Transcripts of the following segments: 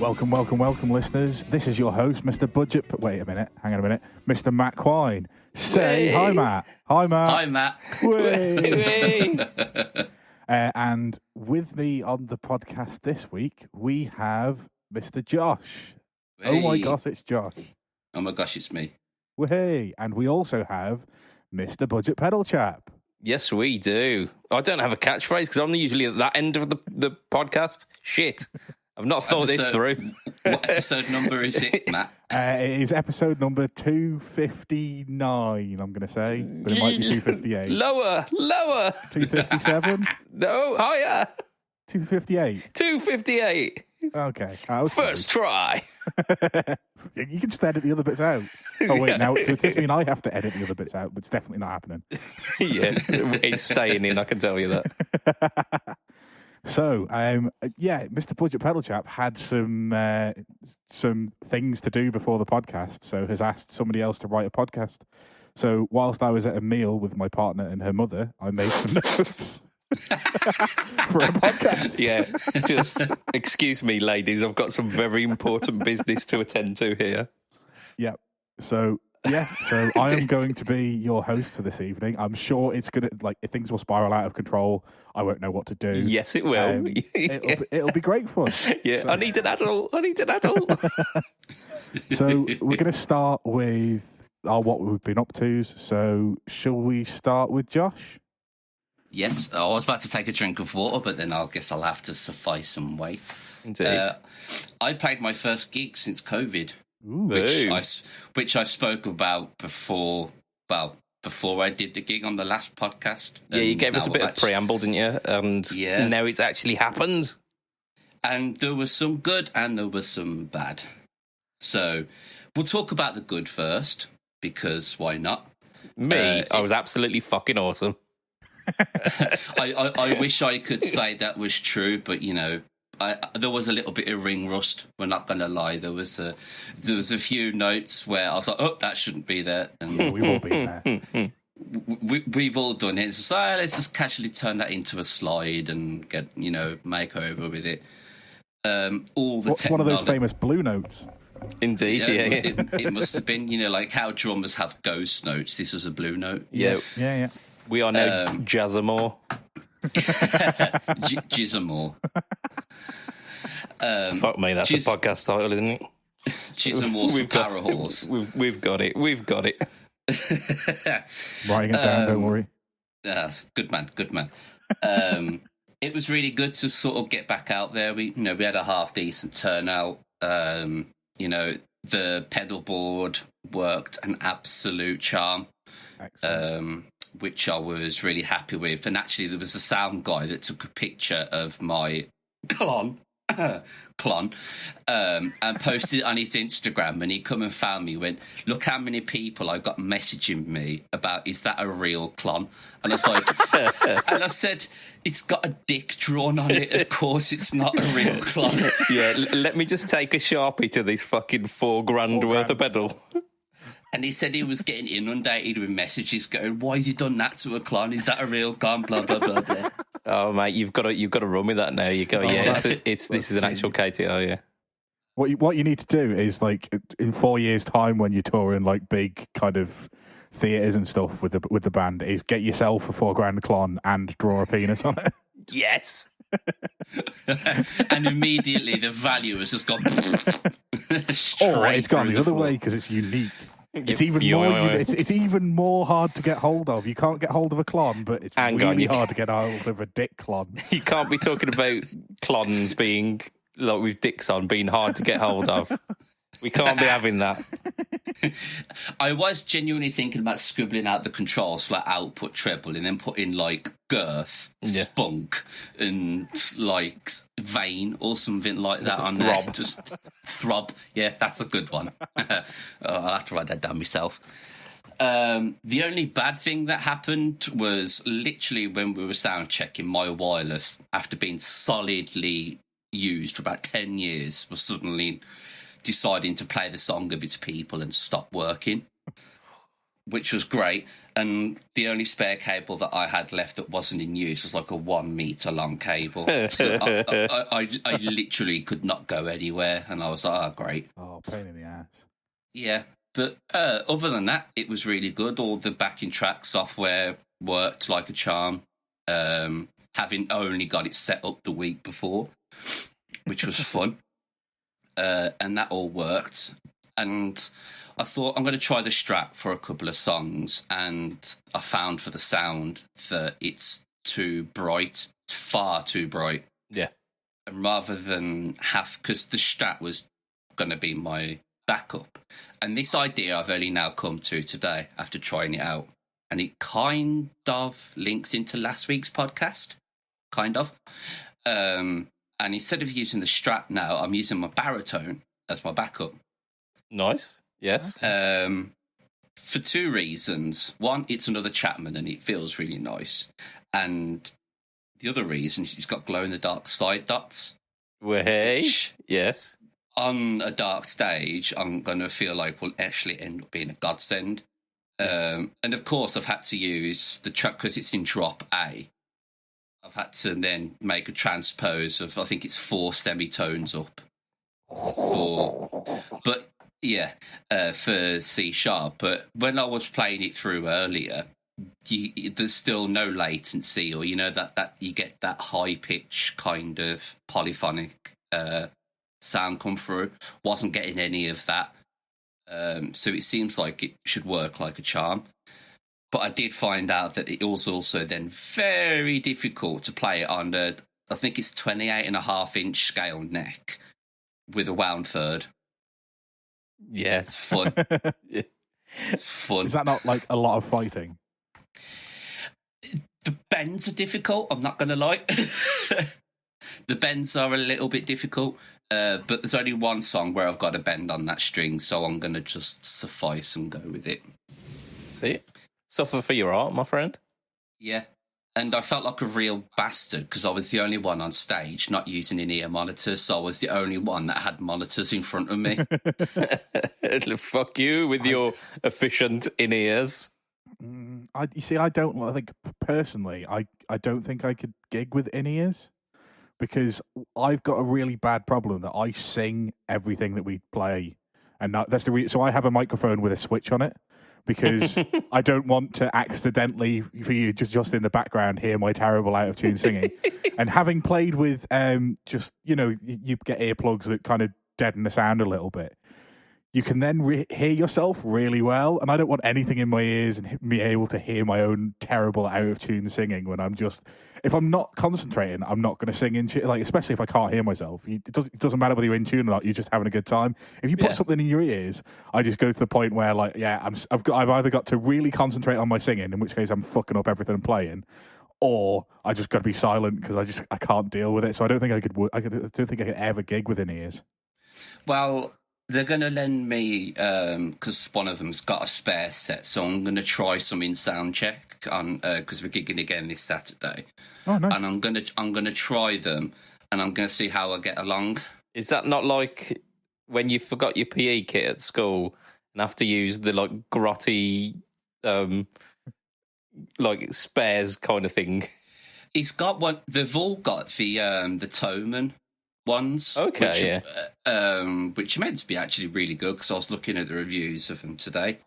Welcome, listeners. This is your host, Mr. Budget. Wait a minute, hang on a minute, Mr. Matt Quine. Say hi, Matt. Hi, Matt. Hi, Matt. And with me on the podcast this week, we have Mr. Josh. Hey. Oh my gosh, it's Josh. Oh my gosh, it's me. Hey, and we also have Mr. BudgetPedalChap. Yes, we do. I don't have a catchphrase because I'm usually at that end of the podcast. Shit. I've not thought this through. What episode number is it, Matt? It is episode number 259, I'm going to say. But it might be 258. Lower. 257? No, higher. 258. 258. Okay. First try. You can just edit the other bits out. Oh, wait, now it does mean I have to edit the other bits out, but it's definitely not happening. Yeah, it's staying in, I can tell you that. So, Mr. BudgetPedalChap had some things to do before the podcast, so has asked somebody else to write a podcast. So, whilst I was at a meal with my partner and her mother, I made some notes for a podcast. Yeah, just excuse me, ladies. I've got some very important business to attend to here. Yep. So I am going to be your host for this evening. I'm sure it's gonna if things will spiral out of control. I won't know what to do. Yes, it will. It'll be great fun. Yeah, so. I need an adult. So we're going to start with what we've been up to. So shall we start with Josh? Yes, I was about to take a drink of water, but then I guess I'll have to suffice and wait. Indeed. I played my first gig since COVID. Ooh. Which I spoke about before I did the gig on the last podcast. Yeah, you gave us a bit of preamble, didn't you? And now it's actually happened. And there was some good and there was some bad. So we'll talk about the good first, because why not? I was absolutely fucking awesome. I wish I could say that was true, but there was a little bit of ring rust. We're not going to lie. There was a few notes where I was like, "Oh, that shouldn't be there." And we've all been there. We've all done it. So let's just casually turn that into a slide and get make over with it. What's one of those famous blue notes? Indeed, yeah. It must have been like how drummers have ghost notes. This was a blue note. Yeah. We are now Jizzamore. Jizzamore. Fuck me, that's a podcast title, isn't it? Jizzamore for Power Horse. We've got it. Writing it down, don't worry. Yes, good man. It was really good to sort of get back out there. We had a half decent turnout. The pedal board worked an absolute charm. Excellent. Which I was really happy with. And actually, there was a sound guy that took a picture of my clon, and posted it on his Instagram. And he come and found me, went, "Look how many people I got messaging me about, is that a real clon?" And I was like, and I said, "It's got a dick drawn on it. Of course it's not a real clon." Yeah, let me just take a Sharpie to this fucking $4,000 worth of pedal. And he said he was getting inundated with messages going, "Why has he done that to a clon? Is that a real clon?" Blah blah blah blah. Oh mate, you've got to run with that now. You go, this is an actual KTO, yeah. What you need to do is in 4 years' time when you're touring big kind of theatres and stuff with the band, is get yourself a $4,000 clon and draw a penis on it. Yes. And immediately the value has just gone. It's gone the other way because it's unique. It's even more hard to get hold of. You can't get hold of a clon, but it's really hard to get hold of a dick clon. You can't be talking about clons being with dicks on being hard to get hold of. We can't be having that. I was genuinely thinking about scribbling out the controls for output treble and then putting girth, spunk, and vein or something like that on throb. There. Just throb. Yeah, that's a good one. I'll have to write that down myself. The only bad thing that happened was literally when we were sound checking, my wireless, after being solidly used for about 10 years, was suddenly deciding to play the song of its people and stop working, which was great. And the only spare cable that I had left that wasn't in use was like a 1 meter long cable. So I literally could not go anywhere, and I was like, oh, great. Oh, pain in the ass. Yeah, but other than that, it was really good. All the backing track software worked like a charm, having only got it set up the week before, which was fun. And that all worked. And I thought, I'm going to try the Strat for a couple of songs, and I found for the sound that it's too bright, far too bright. Yeah. And rather than because the Strat was going to be my backup, and this idea I've only now come to today after trying it out, and it kind of links into last week's podcast, kind of. And instead of using the Strat now, I'm using my baritone as my backup. Nice. Yes. For two reasons. One, it's another Chapman and it feels really nice. And the other reason is it's got glow-in-the-dark side dots. Hey. Yes. On a dark stage, I'm going to feel like will actually end up being a godsend. And of course, I've had to use the track because it's in drop A. I've had to then make a transpose of, I think it's 4 semitones up. But yeah, for C sharp. But when I was playing it through earlier, there's still no latency, or that you get that high pitch kind of polyphonic sound come through. Wasn't getting any of that. So it seems like it should work like a charm. But I did find out that it was also then very difficult to play it on the, I think it's 28.5-inch scale neck with a wound third. Yeah. It's fun. Yeah. It's fun. Is that not like a lot of fighting? The bends are difficult, I'm not going to lie. The bends are a little bit difficult, but there's only one song where I've got a bend on that string, so I'm going to just suffice and go with it. See? Suffer for your art, my friend. Yeah. And I felt like a real bastard because I was the only one on stage not using in-ear monitors, so I was the only one that had monitors in front of me. Fuck you with your efficient in-ears. You see, I think personally, I don't think I could gig with in-ears because I've got a really bad problem that I sing everything that we play, and that's the so I have a microphone with a switch on it. Because I don't want to accidentally, for you, just in the background, hear my terrible out of tune singing. And having played with, you get earplugs that kind of deaden the sound a little bit. You can then hear yourself really well, and I don't want anything in my ears and me able to hear my own terrible out of tune singing when if I'm not concentrating, I'm not going to sing in tune. Like, especially if I can't hear myself, it doesn't matter whether you're in tune or not. You're just having a good time. If you put something in your ears, I just go to the point where, like, I've either got to really concentrate on my singing, in which case I'm fucking up everything I'm playing, or I just got to be silent because I can't deal with it. So I don't think I could ever gig with in ears. Well, they're going to lend me, because one of them's got a spare set, so I'm going to try some in sound check on because we're gigging again this Saturday. Oh, nice. And I'm going to try them, and I'm going to see how I get along. Is that not like when you forgot your PE kit at school and have to use the like grotty, like spares kind of thing? He's got one. They've all got the Toman ones. Okay, which are meant to be actually really good because I was looking at the reviews of them today.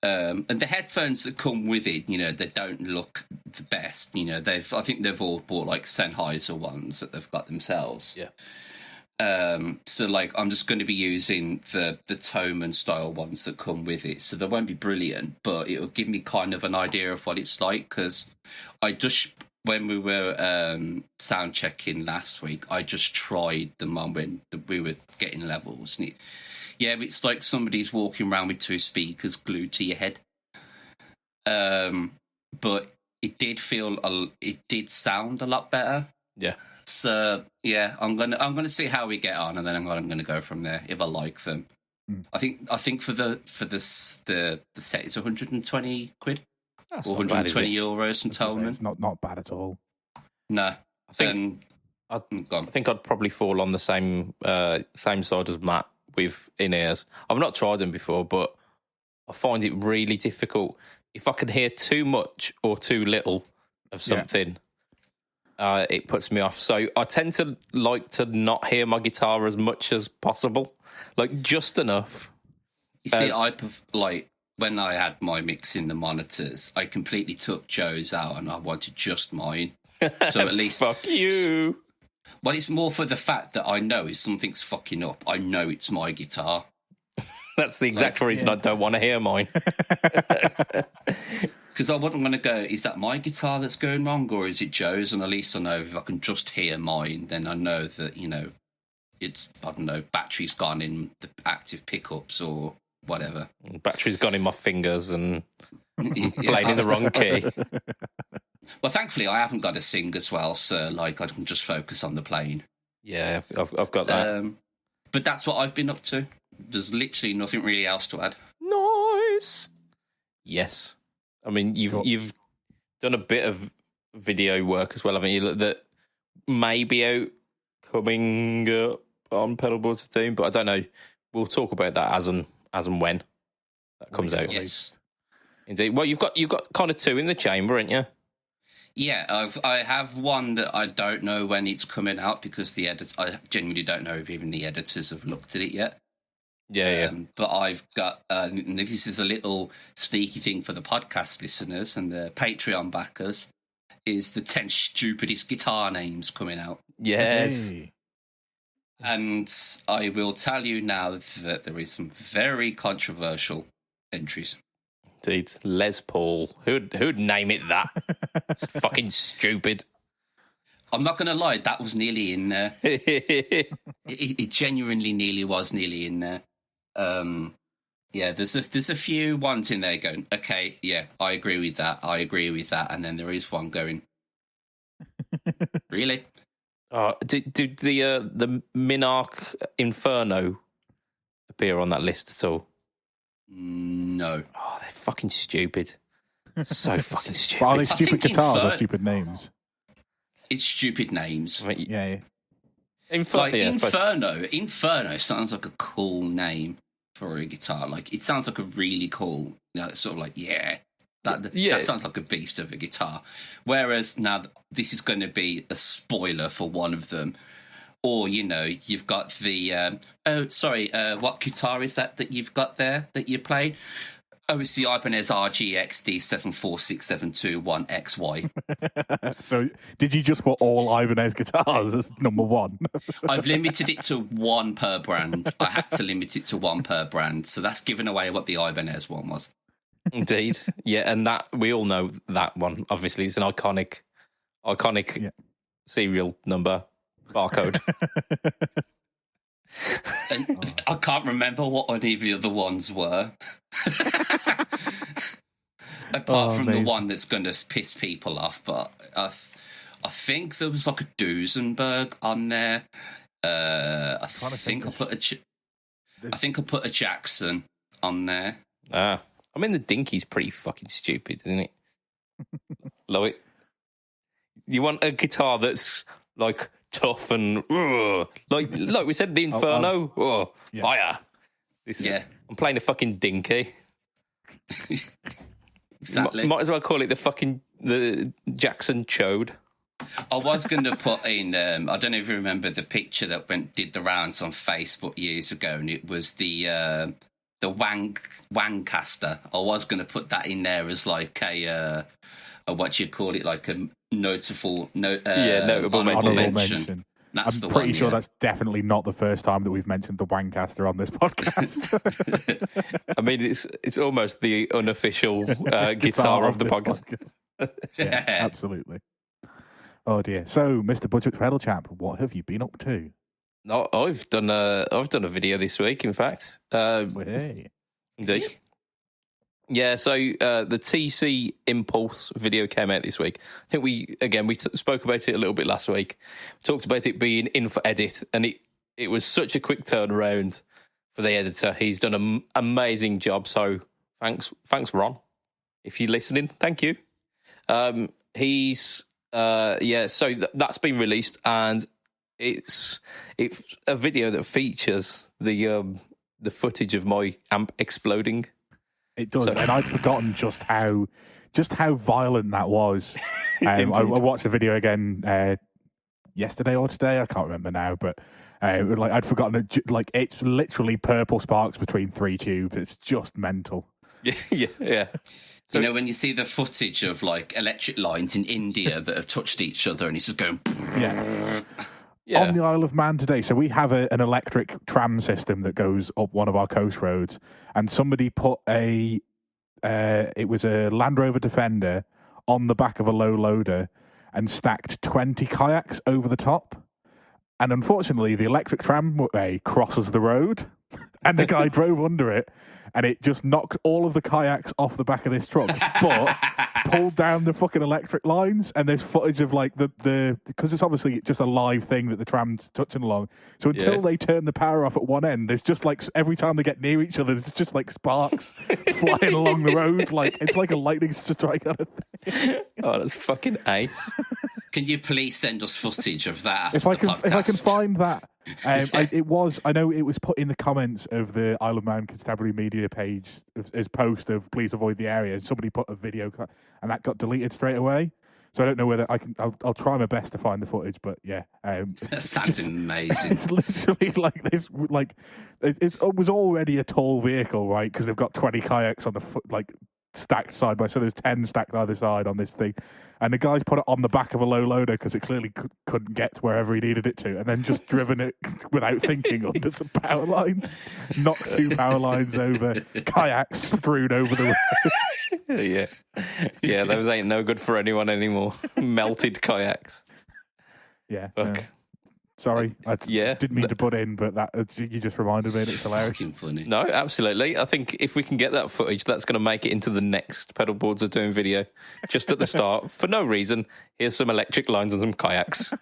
And the headphones that come with it, they don't look the best. I think they've all bought like Sennheiser ones that they've got themselves. Yeah. So like I'm just going to be using the Toman style ones that come with it. So they won't be brilliant, but it'll give me kind of an idea of what it's like because when we were sound checking last week, I just tried them on when we were getting levels. And it's like somebody's walking around with 2 speakers glued to your head. But it did sound a lot better. Yeah. So yeah, I'm gonna see how we get on, and then I'm gonna go from there if I like them. I think for the set it's 120 quid. That's or 120 euros from Toman. It's not bad at all. No, I think I'd probably fall on the same side as Matt with in-ears. I've not tried them before, but I find it really difficult if I can hear too much or too little of something, it puts me off. So I tend to like to not hear my guitar as much as possible, like just enough. You see, when I had my mix in the monitors, I completely took Joe's out and I wanted just mine. So at least... Fuck you. Well, it's more for the fact that I know if something's fucking up, I know it's my guitar. That's the exact reason I don't want to hear mine. Because I wouldn't want to go, is that my guitar that's going wrong or is it Joe's? And at least I know if I can just hear mine, then I know that, it's, I don't know, battery's gone in the active pickups or whatever. Battery's gone in my fingers and playing in the wrong key. Well, thankfully, I haven't got to sing as well, so I can just focus on the playing. Yeah, I've got that. But that's what I've been up to. There's literally nothing really else to add. Nice. Yes, I mean you've done a bit of video work as well, haven't you? That may be out coming up on Pedalboards of Doom, but I don't know. We'll talk about that as and when that comes out. Yes, indeed. Well, you've got kind of two in the chamber, haven't you? Yeah, I have one that I don't know when it's coming out because I genuinely don't know if even the editors have looked at it yet. Yeah. But I've got this is a little sneaky thing for the podcast listeners and the Patreon backers is the 10 stupidest guitar names coming out. Yes. Hey. And I will tell you now that there is some very controversial entries. Indeed, Les Paul. Who'd name it that? It's fucking stupid. I'm not going to lie, that was nearly in there. It genuinely nearly was nearly in there. There's a few ones in there going, okay, yeah, I agree with that, and then there is one going, really? Did the Minarch Inferno appear on that list at all? No. Oh, they're fucking stupid. So fucking stupid. Well, are they stupid guitars or Infer- stupid names? It's stupid names. Yeah. Inferno sounds like a cool name for a guitar. Like, it sounds like a really cool, sort of like, that sounds like a beast of a guitar. Whereas now this is going to be a spoiler for one of them. Or, you've got the, what guitar is that you've got there that you played? Oh, it's the Ibanez RGXD 746721XY. So, did you just put all Ibanez guitars as number one? I've limited it to one per brand. I had to limit it to one per brand. So that's giving away what the Ibanez one was. Indeed. Yeah, and that we all know that one. Obviously, it's an iconic serial number barcode. And I can't remember what any of the other ones were. Apart from the one that's going to piss people off, but I think there was like a Duesenberg on there. I think I put a Jackson on there. I mean, the Dinky's pretty fucking stupid, isn't it? Love it. You want a guitar that's like tough and like we said, the Inferno. Fire. I'm playing a fucking Dinky. Exactly. Might as well call it the Jackson Chode. I was going to put in. I don't know if you remember the picture that did the rounds on Facebook years ago, and it was the Wangcaster. I was going to put that in there as like a what you call it, like a notable mention. I'm pretty sure that's definitely not the first time that we've mentioned the Wangcaster on this podcast. I mean, it's almost the unofficial guitar of the podcast. Yeah, absolutely. Oh dear. So, Mr. BudgetPedalChap, what have you been up to? No, I've done a video this week. In fact, Hey. Indeed. Yeah, so the TC Impulse video came out this week. I think we spoke about it a little bit last week. We talked about it being in for edit, and it was such a quick turnaround for the editor. He's done an amazing job, so thanks Ron. If you're listening, thank you. So that's been released, and it's a video that features the footage of my amp exploding. It does, and I'd forgotten just how violent that was. I watched the video again yesterday or today. I can't remember now, but I'd forgotten it. Like, it's literally purple sparks between 3 tubes. It's just mental. Yeah. So, when you see the footage of like electric lines in India that have touched each other, and it's just going. Yeah. On the Isle of Man today, so we have an electric tram system that goes up one of our coast roads, and somebody put it was a Land Rover Defender on the back of a low loader and stacked 20 kayaks over the top. And unfortunately, the electric tramway crosses the road, and the guy drove under it, and it just knocked all of the kayaks off the back of this truck, but pulled down the fucking electric lines. And there's footage of like the because it's obviously just a live thing that the tram's touching along. So until they turn the power off at one end, there's just like every time they get near each other, there's just like sparks flying along the road. Like it's like a lightning strike kind of thing. Oh, that's fucking ace. Can you please send us footage of that? If I can find that. I know it was put in the comments of the Isle of Man Constabulary Media page as post of please avoid the area. Somebody put a video and that got deleted straight away. So I don't know whether I can. I'll try my best to find the footage, but yeah, that sounds amazing. It's literally like this. Like it was already a tall vehicle, right? Because they've got 20 kayaks on the foot, like stacked side by. So there's 10 stacked either side on this thing. And the guys put it on the back of a low loader because it clearly couldn't get to wherever he needed it to, and then just driven it without thinking under some power lines, knocked 2 power lines over, kayaks screwed over the road. Yeah, those ain't no good for anyone anymore. Melted kayaks. Yeah. Sorry, I didn't mean to butt in, but that you just reminded me, and it's hilarious. Fucking funny. No, absolutely. I think if we can get that footage, that's going to make it into the next Pedalboards Are Doing video. Just at the start, for no reason, here's some electric lines and some kayaks.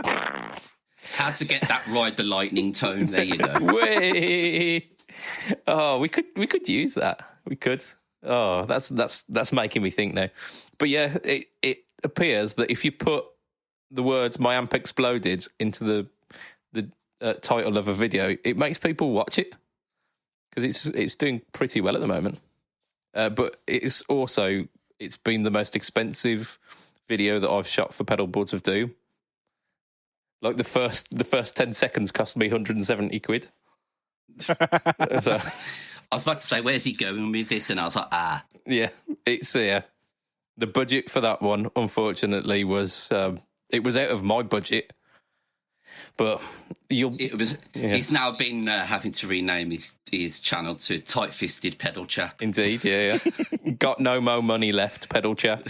How to get that ride the lightning tone? There you go. Way. Oh, we could use that. We could. Oh, that's making me think now. But yeah, it appears that if you put the words "My amp exploded" into the title of a video, it makes people watch it because it's doing pretty well at the moment. But it's been the most expensive video that I've shot for Pedalboards of Doom. Like the first 10 seconds cost me 170 quid. So, I was about to say, where's he going with this? And I was like, yeah, it's the budget for that one, unfortunately, was. It was out of my budget, but he's now been having to rename his channel to Tight Fisted Pedal Chap. Indeed, yeah. Got no more money left, Pedal Chap.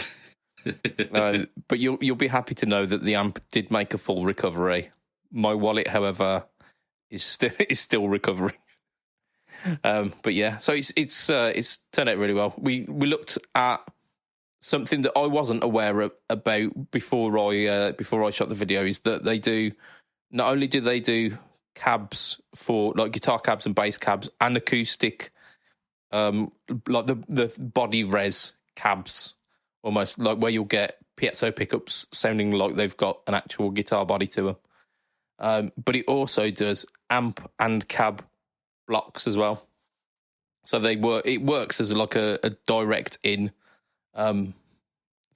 But you'll be happy to know that the amp did make a full recovery. My wallet, however, is still recovering. But yeah, so it's turned out really well. We looked at something that I wasn't aware about before I shot the video, is that they do, not only do they do cabs for like guitar cabs and bass cabs and acoustic, like the body res cabs, almost like where you'll get piezo pickups sounding like they've got an actual guitar body to them. But it also does amp and cab blocks as well. So it works as like a direct in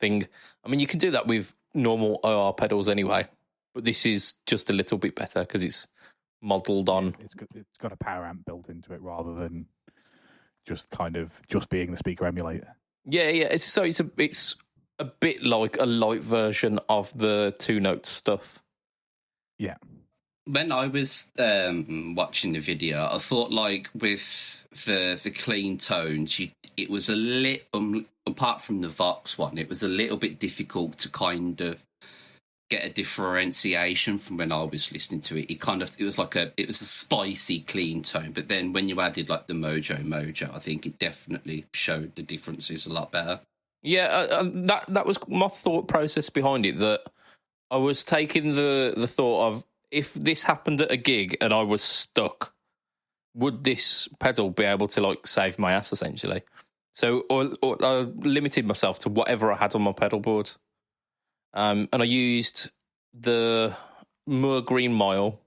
thing. I mean, you can do that with normal OR pedals anyway, but this is just a little bit better because it's modelled on. It's got a power amp built into it rather than just being the speaker emulator. Yeah. It's a bit like a light version of the 2-note stuff. Yeah. When I was watching the video, I thought like with the clean tones, it was a little, apart from the Vox one, it was a little bit difficult to kind of get a differentiation from when I was listening to it. It was a spicy clean tone, but then when you added like the Mojo, I think it definitely showed the differences a lot better. Yeah, that was my thought process behind it. That I was taking the thought of, if this happened at a gig and I was stuck, would this pedal be able to like save my ass essentially? So, or I limited myself to whatever I had on my pedal board, and I used the Moore Green Mile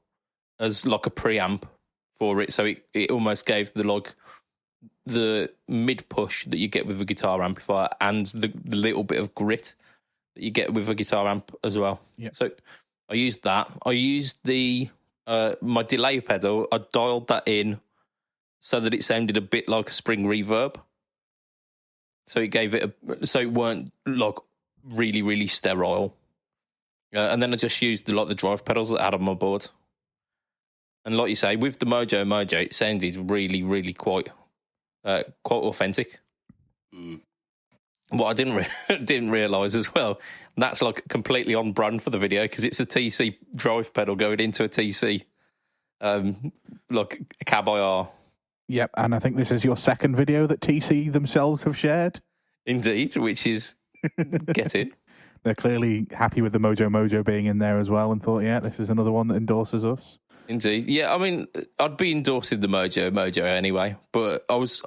as like a preamp for it. So it almost gave the the mid push that you get with a guitar amplifier and the little bit of grit that you get with a guitar amp as well. Yeah. So I used that. I used the my delay pedal. I dialed that in so that it sounded a bit like a spring reverb. So it gave it so it weren't like really, really sterile. And then I just used the drive pedals that I had on my board. And like you say, with the Mojo, it sounded really, really quite authentic. Mm. What I didn't realise as well, that's like completely on brand for the video because it's a TC drive pedal going into a TC, like a cab IR. Yep, and I think this is your second video that TC themselves have shared. Indeed, which is get it. They're clearly happy with the Mojo being in there as well and thought, yeah, this is another one that endorses us. Indeed. Yeah, I mean, I'd be endorsing the Mojo anyway, but I was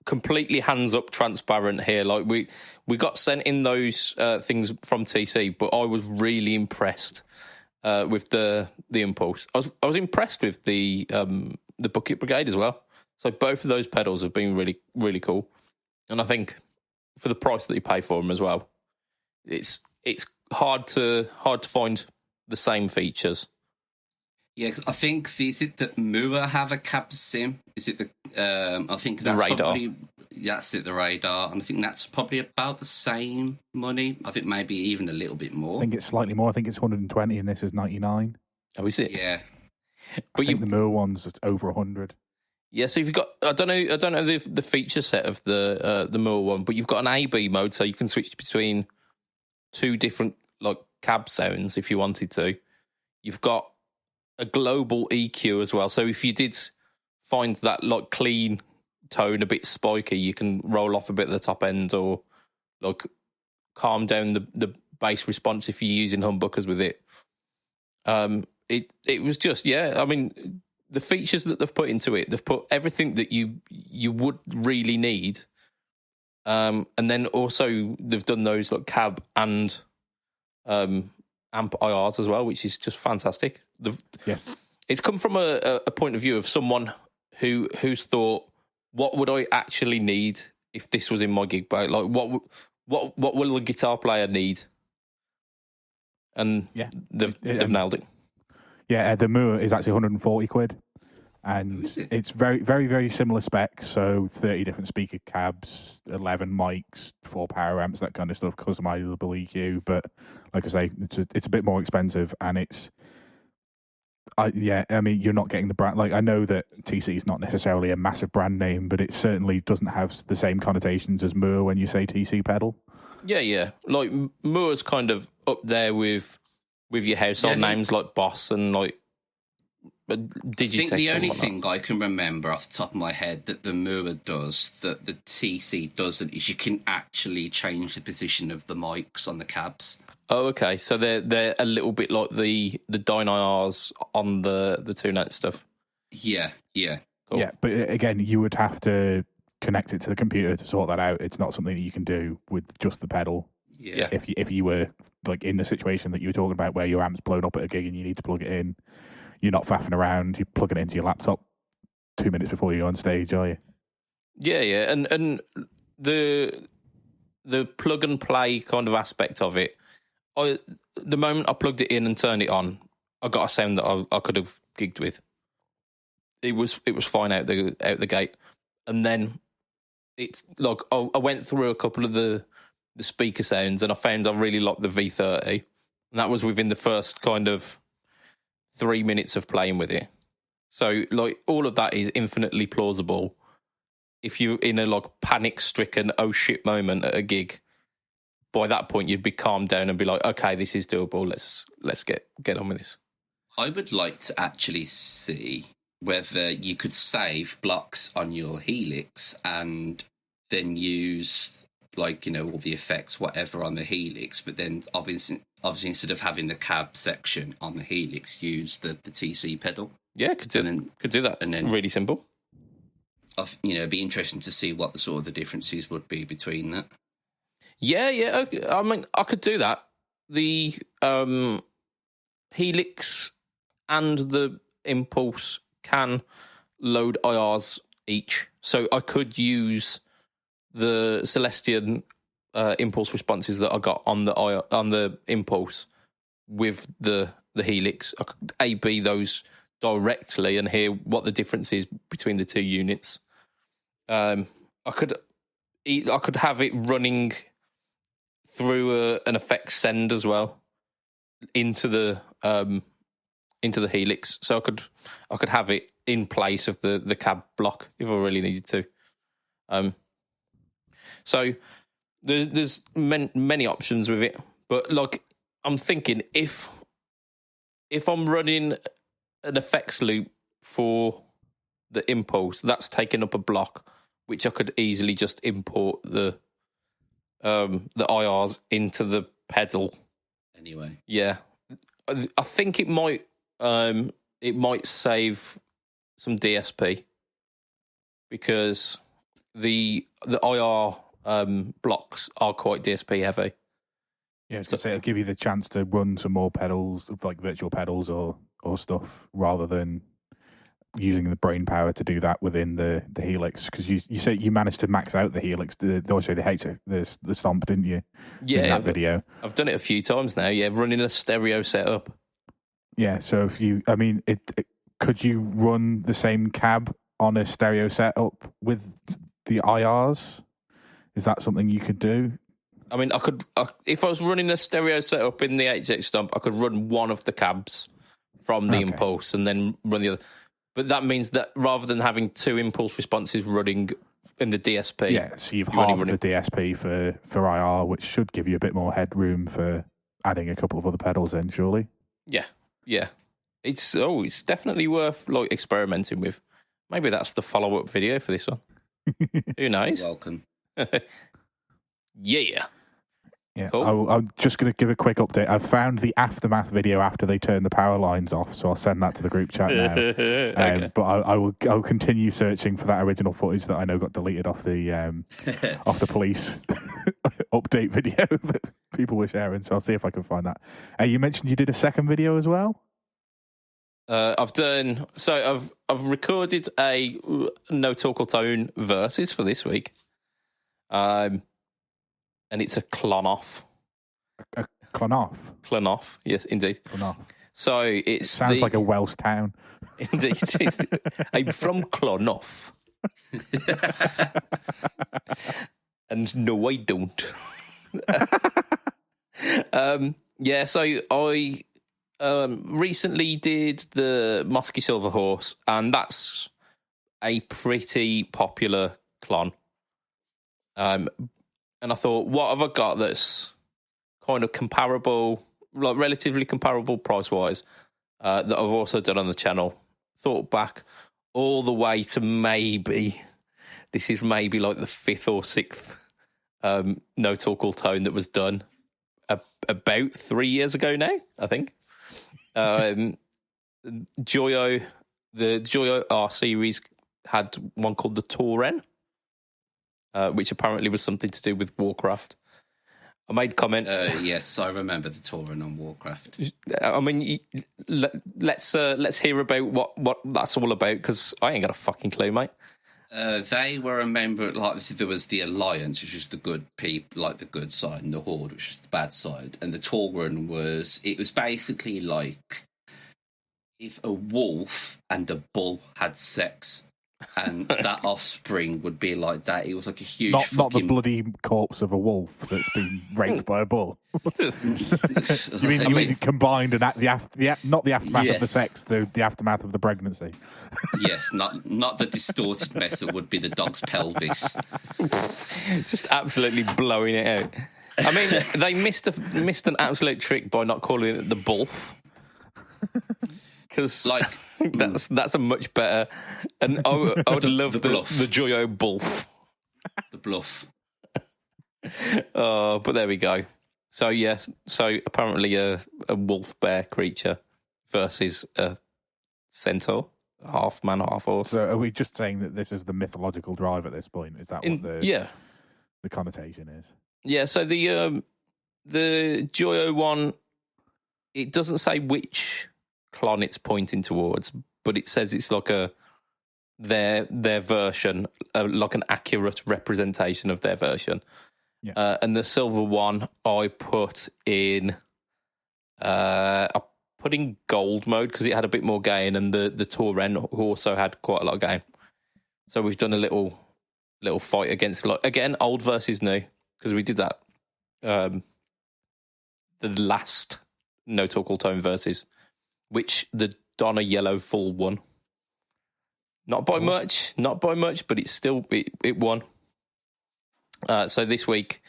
completely hands up transparent here. Like we got sent in those things from TC, but I was really impressed with the Impulse. I was impressed with the Bucket Brigade as well. So both of those pedals have been really, really cool. And I think for the price that you pay for them as well, it's hard to find the same features. Yeah, 'cause I think is it that Mua have a cab sim? Is it the I think that's radar. probably that's it, the radar, and I think that's probably about the same money. I think maybe even a little bit more. I think it's slightly more. I think it's 120 and this is 99. Oh, is it? Yeah, But I think the Moore one's over 100. Yeah, so you've got I don't know the feature set of the Moore one, but you've got an A/B mode, so you can switch between two different like cab sounds if you wanted to. You've got a global EQ as well, so if you did find that like clean tone a bit spiky, you can roll off a bit at the top end or like calm down the bass response if you're using humbuckers with it. It was just, yeah, I mean, the features that they've put into it, they've put everything that you would really need. And then also they've done those like cab and amp IRs as well, which is just fantastic. Yes. It's come from a point of view of someone who's thought, what would I actually need if this was in my gig bag? Like, what will a guitar player need? And yeah, they've nailed it. Yeah, the Moore is actually 140 quid. And it's very, very, very similar specs. So 30 different speaker cabs, 11 mics, 4 power amps, that kind of stuff, customizable EQ. But like I say, it's a bit more expensive, and I mean, you're not getting the brand. Like, I know that TC is not necessarily a massive brand name, but it certainly doesn't have the same connotations as Moore when you say TC pedal. Yeah. Like Moore's kind of up there with your household names like Boss and like Digitech. I think the only thing I can remember off the top of my head that the Moore does that the TC doesn't is you can actually change the position of the mics on the cabs. Oh, okay. So they're a little bit like the Dyna-Rs on the two-note stuff. Yeah. Cool. Yeah, but again, you would have to connect it to the computer to sort that out. It's not something that you can do with just the pedal. Yeah. If you were like in the situation that you were talking about where your amp's blown up at a gig and you need to plug it in, you're not faffing around. You're plugging it into your laptop 2 minutes before you go on stage, are you? Yeah. And the plug and play kind of aspect of it, the moment I plugged it in and turned it on, I got a sound that I could have gigged with. It was fine out the gate, and then it's like I went through a couple of the speaker sounds, and I found I really liked the V30, and that was within the first kind of 3 minutes of playing with it. So like all of that is infinitely plausible if you're in a like panic-stricken oh shit moment at a gig. By that point, you'd be calmed down and be like, okay, this is doable. Let's get on with this. I would like to actually see whether you could save blocks on your Helix and then use like, you know, all the effects, whatever on the Helix, but then obviously instead of having the cab section on the Helix, use the TC pedal. Yeah, could do that. And then really simple. You know, it'd be interesting to see what the sort of the differences would be between that. Yeah. Okay. I mean, I could do that. The Helix and the Impulse can load IRs each. So I could use the Celestian impulse responses that I got on the impulse with the Helix. I could A/B those directly and hear what the difference is between the two units. I could have it running through an effect send as well into the Helix, so I could have it in place of the cab block if I really needed to. So there's many options with it, but like I'm thinking if I'm running an effects loop for the impulse, that's taking up a block, which I could easily just import the IRs into the pedal. Anyway, Yeah, I think it might save some DSP because the IR blocks are quite DSP heavy. Yeah, so it'll give you the chance to run some more pedals, like virtual pedals or stuff, rather than using the brain power to do that within the Helix. Because you say you managed to max out the Helix, the stomp, didn't you? Yeah, in that video. I've done it a few times now. Yeah, running a stereo setup. Yeah, so could you run the same cab on a stereo setup with the IRs? Is that something you could do? I mean, if I was running a stereo setup in the HX Stomp, I could run one of the cabs from the impulse and then run the other. But that means that rather than having two impulse responses running in the DSP, yeah, so you've halved the DSP for IR, which should give you a bit more headroom for adding a couple of other pedals in, surely. Yeah. It's definitely worth like experimenting with. Maybe that's the follow-up video for this one. Who knows? You're welcome. Yeah. Yeah, cool. I'm just going to give a quick update. I've found the aftermath video after they turned the power lines off, so I'll send that to the group chat now. Okay. But I'll continue searching for that original footage that I know got deleted off the police update video that people were sharing. So I'll see if I can find that. You mentioned you did a second video as well. I've recorded a No Talk or Tone verses for this week. And it's a clon-off. A clon-off? Clon-off, yes, indeed. Clon-off. So it sounds like a Welsh town. Indeed. I'm from Clon-off. And no, I don't. So I recently did the Mosky Silver Horse, and that's a pretty popular clon. And I thought, what have I got that's kind of comparable, like relatively comparable price-wise, that I've also done on the channel? Thought back all the way to maybe like the fifth or sixth No Talk or Tone that was done about 3 years ago now, I think. Joyo, the Joyo R series had one called the Tauren, which apparently was something to do with Warcraft. I made comment. Yes, I remember the Tauren on Warcraft. I mean, let's hear about what that's all about, because I ain't got a fucking clue, mate. They were a member, like there was the Alliance, which was the good people, like the good side, and the Horde, which was the bad side. And the Tauren was basically like if a wolf and a bull had sex, and that offspring would be like that. It was like a huge not the bloody corpse of a wolf that's been raped by a bull. you mean combined and not the aftermath of the sex, the aftermath of the pregnancy. Yes, not the distorted mess that would be the dog's pelvis. Just absolutely blowing it out. I mean, they missed an absolute trick by not calling it the Bulf. Because like that's a much better, and I would love the Joyo Bulf. The bluff. Oh, but there we go. So yes, apparently a wolf bear creature versus a centaur, half man, half horse. So are we just saying that this is the mythological drive at this point? Is that what the connotation is? Yeah. So the Joyo one, it doesn't say which clon it's pointing towards, but it says it's like a their version, like an accurate representation of their version. Yeah. And the silver one I put in gold mode because it had a bit more gain, and the Touran also had quite a lot of gain. So we've done a little fight against, like, again, old versus new, because we did that the last No Talk All Tone versus, which the Donna Yellow full won. Not by much, but it still it won. So this week,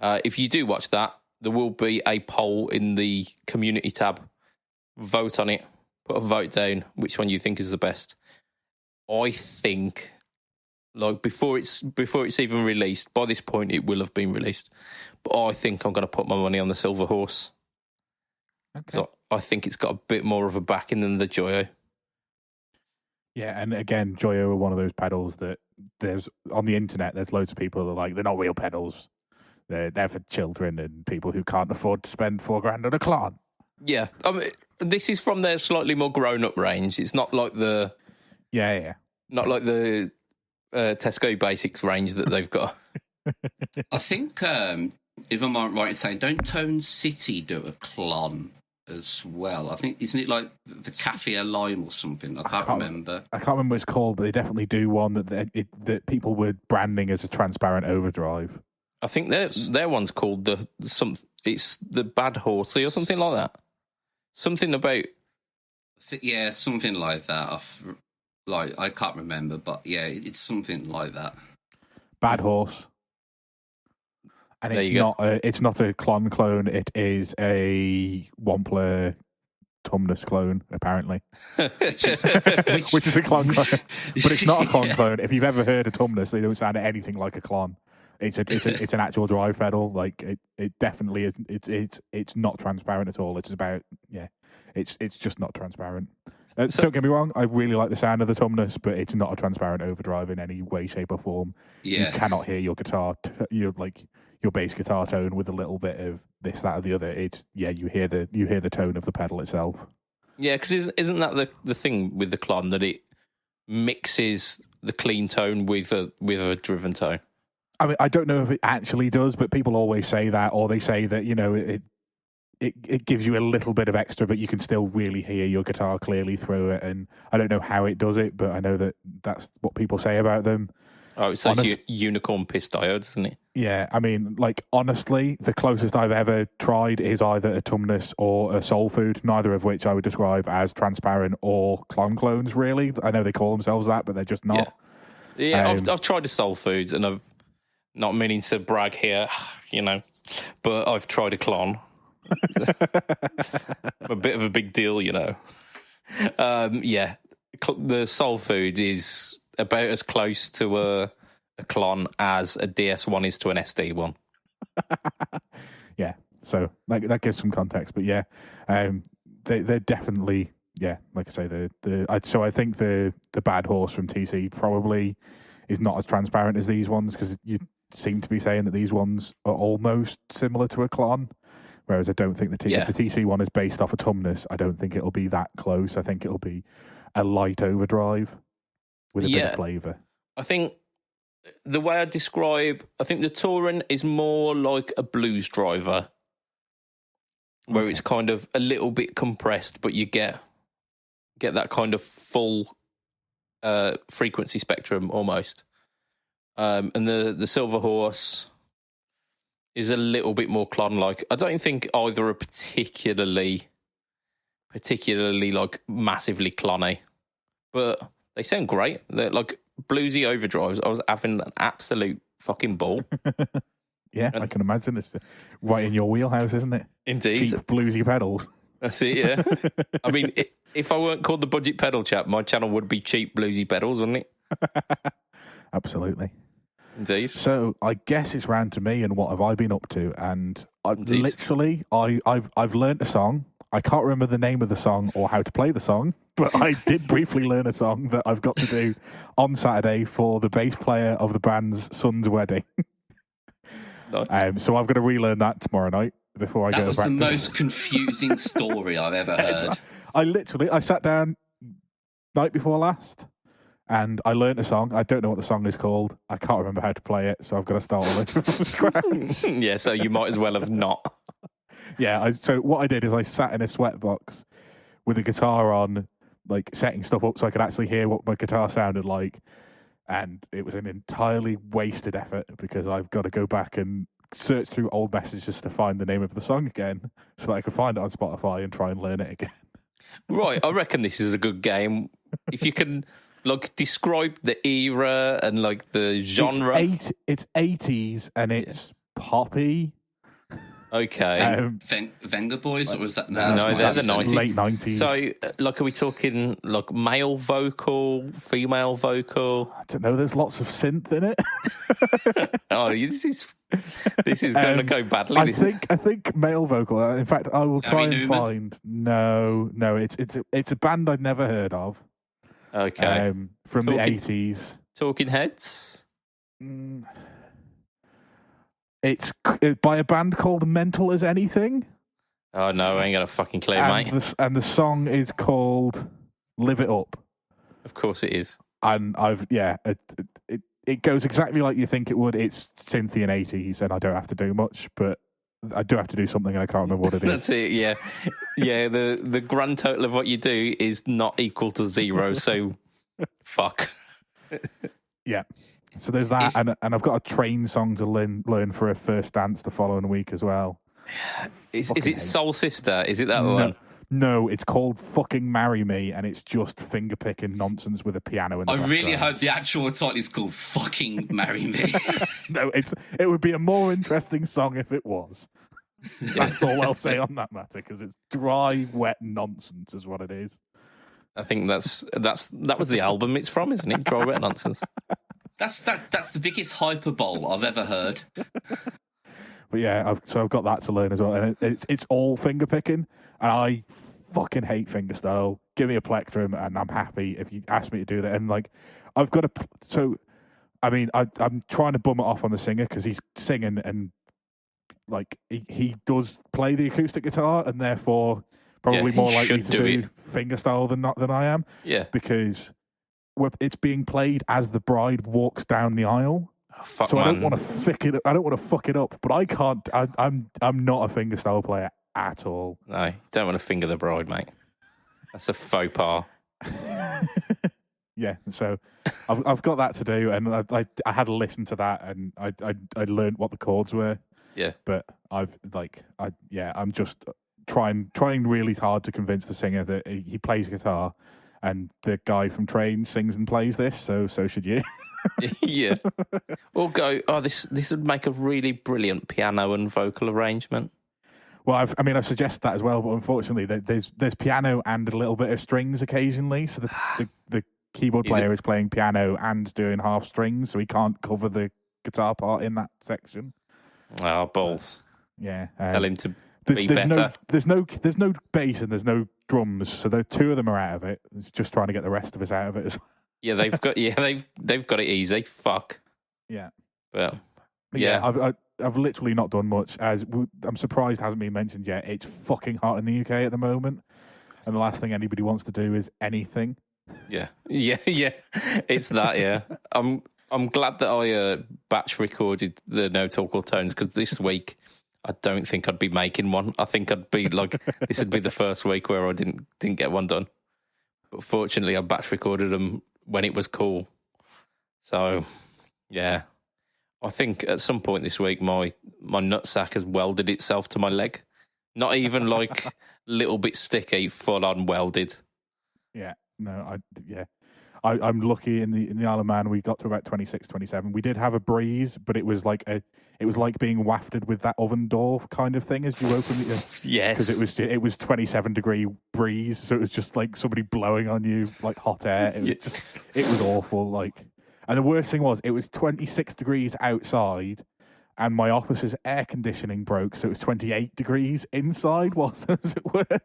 if you do watch that, there will be a poll in the community tab. Vote on it. Put a vote down. Which one you think is the best? I think, like, before it's even released. By this point, it will have been released. But I think I'm going to put my money on the Silver Horse. Okay. So I think it's got a bit more of a backing than the Joyo. Yeah, and again, Joyo are one of those pedals that there's on the internet. There's loads of people that are like, they're not real pedals. They're for children and people who can't afford to spend $4,000 on a Klan. Yeah, I mean, this is from their slightly more grown-up range. It's not like the Tesco Basics range that they've got. I think, if I'm right in saying, don't Tone City do a Klon as well? I think, isn't it like the Cafe Lime or something? I can't remember. I can't remember what it's called, but they definitely do one that people were branding as a transparent overdrive. I think their one's called it's the Bad Horsey or something like that. Something about... Yeah, something like that. I can't remember, but yeah, it's something like that. Bad Horse. And it's not a Klon clone, it is a Wampler Tumnus clone, apparently. which is a Klon clone. But it's not a Klon clone. If you've ever heard a Tumnus, they don't sound anything like a Klon. It's an actual drive pedal. Like it definitely is. It's not transparent at all. It's about It's just not transparent. Don't get me wrong. I really like the sound of the Tumnus, but it's not a transparent overdrive in any way, shape, or form. Yeah. You cannot hear your guitar. Your bass guitar tone with a little bit of this, that, or the other. You hear the tone of the pedal itself. Yeah, because isn't that the thing with the Klon, that it mixes the clean tone with a driven tone? I mean, I don't know if it actually does, but people always say that, or they say that, it gives you a little bit of extra, but you can still really hear your guitar clearly through it. And I don't know how it does it, but I know that that's what people say about them. Oh, it's like unicorn piss diodes, isn't it? Yeah, I mean, like, honestly, the closest I've ever tried is either a Tumnus or a Soul Food, neither of which I would describe as transparent or Klon clones, really. I know they call themselves that, but they're just not. Yeah, I've tried the Soul Foods, and I've not meaning to brag here, but I've tried a Klon. A bit of a big deal, the Soul Food is about as close to a Klon as a DS1 is to an SD one. Yeah, so that gives some context, but they're definitely, like I say, so I think the Bad Horse from TC probably is not as transparent as these ones, because you seem to be saying that these ones are almost similar to a Klon. Whereas I don't think if the TC one is based off a Tumnus, I don't think it'll be that close. I think it'll be a light overdrive with a bit of flavour. I think the way I describe, I think the Touran is more like a blues driver, where it's kind of a little bit compressed, but you get that kind of full frequency spectrum almost. And the Silver Horse is a little bit more Klon-like. I don't think either are particularly like massively Klon-y, but they sound great. They're like bluesy overdrives. I was having an absolute fucking ball. Yeah, I can imagine. It's right in your wheelhouse, isn't it? Indeed. Cheap bluesy pedals. That's it, yeah. I mean, if I weren't called the Budget Pedal Chap, my channel would be Cheap Bluesy Pedals, wouldn't it? Absolutely. Indeed. So I guess it's round to me, and what have I been up to? And I've learnt a song. I can't remember the name of the song or how to play the song, but I did briefly learn a song that I've got to do on Saturday for the bass player of the band's son's wedding. Nice. So I've got to relearn that tomorrow night before I go to practice. That was the most confusing story I've ever heard. I sat down night before last, and I learnt a song. I don't know what the song is called. I can't remember how to play it, so I've got to start all over from scratch. Yeah, so you might as well have not. Yeah, so what I did is I sat in a sweatbox with a guitar on, like setting stuff up so I could actually hear what my guitar sounded like. And it was an entirely wasted effort because I've got to go back and search through old messages to find the name of the song again so that I can find it on Spotify and try and learn it again. Right, I reckon this is a good game. If you can, like, describe the era and, like, the genre. It's 80s and it's poppy. Okay. Venga Boys, or was that? No, they're the 90s. Late 90s. So, like, are we talking, like, male vocal, female vocal? I don't know, there's lots of synth in it. Oh, this is going to go badly. I think male vocal. In fact, I will try and Newman? find. No, it's a band I've never heard of. Okay. From the 80s. Talking Heads? It's by a band called Mental as Anything. Oh, no, I ain't got a fucking clue, mate. And the song is called Live It Up. Of course it is. And it goes exactly like you think it would. It's Cynthian 80s, and I don't have to do much, but I do have to do something, and I can't remember what it is. That's it, yeah. Yeah, the grand total of what you do is not equal to 0, so fuck. Yeah. So there's that, and I've got a train song to learn for a first dance the following week as well. Is it Soul Sister? Is it that one? No, it's called Fucking Marry Me, and it's just finger-picking nonsense with a piano in the background. really hope the actual title is called Fucking Marry Me. No, it would be a more interesting song if it was. That's all I'll say on that matter, because it's dry, wet nonsense is what it is. I think that was the album it's from, isn't it? Dry Wet Nonsense. That's the biggest hyperbole I've ever heard. But yeah, I've got that to learn as well, and it's all finger picking, and I fucking hate fingerstyle. Give me a plectrum, and I'm happy if you ask me to do that. And like, I've got to. So, I mean, I'm trying to bum it off on the singer because he's singing, and like he does play the acoustic guitar, and therefore probably more likely to do fingerstyle than I am. Yeah, because it's being played as the bride walks down the aisle. Oh, fuck, so man. I don't want to fuck it up, but I can't. I'm not a fingerstyle player at all. No, you don't want to finger the bride, mate. That's a faux pas. Yeah, so I've got that to do, and I had to listen to that, and I learned what the chords were. Yeah, but I'm just trying really hard to convince the singer that he plays guitar, and the guy from Train sings and plays this, so should you. Yeah. Or go, this would make a really brilliant piano and vocal arrangement. Well, I've suggested that as well, but unfortunately there's piano and a little bit of strings occasionally, so the keyboard player is playing piano and doing half strings, so he can't cover the guitar part in that section. Oh, balls. Yeah. Tell him to be better. There's no bass and there's no drums, so the two of them are out of it. It's just trying to get the rest of us out of it as well. Yeah, they've got it easy. Fuck. Yeah. But yeah, I've literally not done much. I'm surprised it hasn't been mentioned yet. It's fucking hot in the UK at the moment, and the last thing anybody wants to do is anything. Yeah. It's that. Yeah. I'm glad that I batch recorded the No Talk or Tones, because this week I don't think I'd be making one. I think I'd be like, this would be the first week where I didn't get one done. But fortunately, I batch recorded them when it was cool. So, yeah. I think at some point this week, my nutsack has welded itself to my leg. Not even like little bit sticky, full on welded. Yeah. No, I'm lucky in the Isle of Man. We got to about 26, 27. We did have a breeze, but it was like being wafted with that oven door kind of thing as you open it. Yes, because it was 27-degree breeze, so it was just like somebody blowing on you like hot air. It was awful. Like, and the worst thing was it was 26 degrees outside, and my office's air conditioning broke, so it was 28 degrees inside whilst I was at work.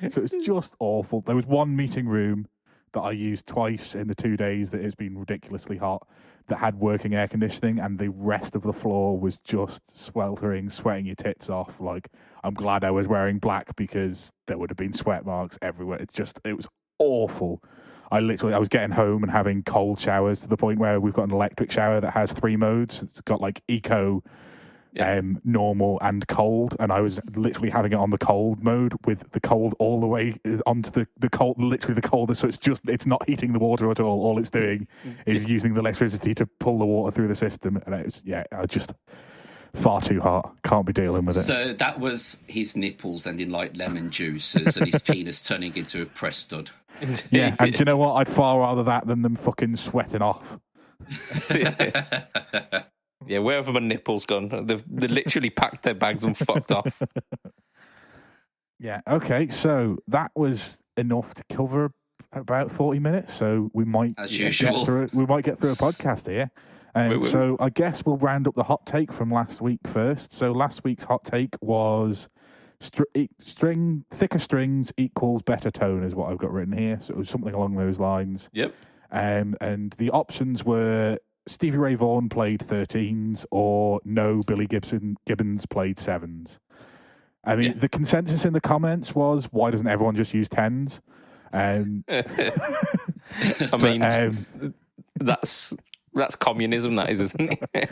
So it was just awful. There was one meeting room that I used twice in the 2 days that it's been ridiculously hot that had working air conditioning, and the rest of the floor was just sweltering, sweating your tits off. Like, I'm glad I was wearing black because there would have been sweat marks everywhere. It was awful. I was getting home and having cold showers to the point where we've got an electric shower that has 3 modes. It's got like eco, normal, and cold, and I was literally having it on the cold mode with the cold all the way onto the cold, literally the coldest. So it's not heating the water at all. All it's doing is using the electricity to pull the water through the system, and I just far too hot. Can't be dealing with it. So that was his nipples ending like lemon juices and his penis turning into a press stud. Yeah, and do you know what? I'd far rather that than them fucking sweating off. Yeah, where have my nipples gone? They've literally packed their bags and fucked off. Yeah, okay, so that was enough to cover about 40 minutes, so we might get through a podcast here. So I guess we'll round up the hot take from last week first. So last week's hot take was thicker strings equals better tone is what I've got written here. So it was something along those lines. Yep. And the options were Stevie Ray Vaughan played 13s or no Billy Gibbons played 7s. I mean, the consensus in the comments was, why doesn't everyone just use 10s? I mean, that's communism, that is, isn't it?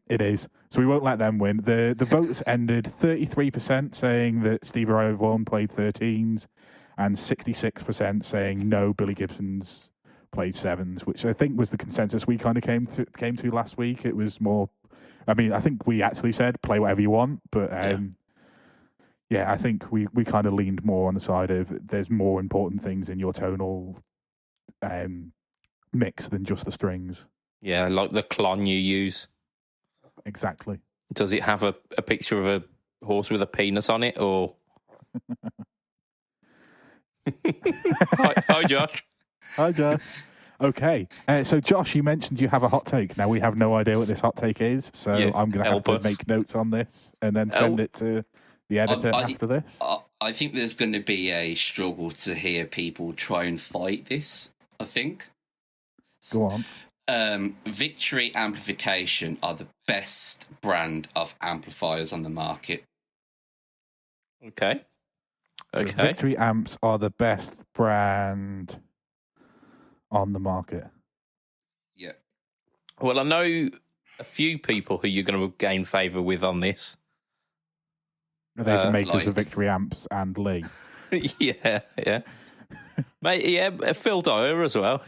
It is. So we won't let them win. The votes ended 33% saying that Stevie Ray Vaughan played 13s and 66% saying no, Billy Gibbons played 7s, which I think was the consensus we kind of came to last week. It was more, I mean, I think we actually said play whatever you want, but I think we kind of leaned more on the side of there's more important things in your tonal mix than just the strings. Yeah, like the clon you use. Exactly. Does it have a picture of a horse with a penis on it, or? Hi, Josh. Hi, Josh. Okay, so Josh, you mentioned you have a hot take. Now we have no idea what this hot take is, so I'm going to have to make notes on this and then send it to the editor after this. I think there's going to be a struggle to hear people try and fight this, I think. Go on. Victory Amplification are the best brand of amplifiers on the market. Okay. So Victory amps are the best brand on the market. Yeah. Well, I know a few people who you're going to gain favour with on this. Are they the makers of Victory amps and Lee? yeah. Mate, Phil Dyer as well.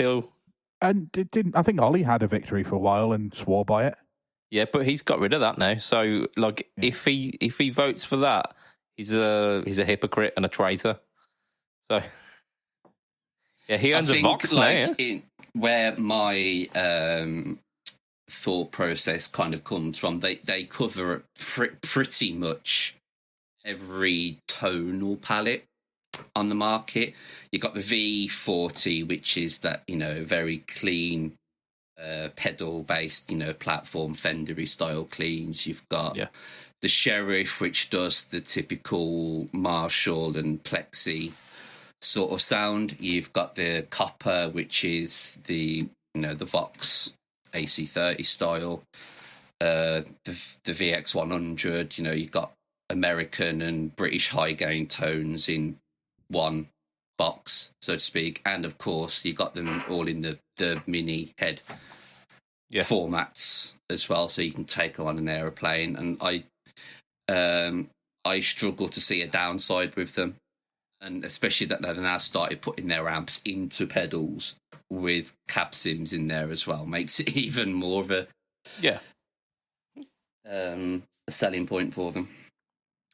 And I think Ollie had a Victory for a while and swore by it. Yeah, but he's got rid of that now. So, if he votes for that, he's a hypocrite and a traitor. So, yeah, he owns a Vox now. Yeah? Where my thought process kind of comes from, they cover pretty much every tonal palette on the market. You got the V40, which is that very clean pedal based platform Fendery style cleans. You've got the Sheriff, which does the typical Marshall and Plexi sort of sound. You've got the Copper, which is the the Vox AC30 style. The VX100. You've got American and British high gain tones in one box, so to speak, and of course you got them all in the mini head formats as well, so you can take them on an aeroplane. And I struggle to see a downside with them, and especially that they've now started putting their amps into pedals with cab sims in there as well, makes it even more of a selling point for them.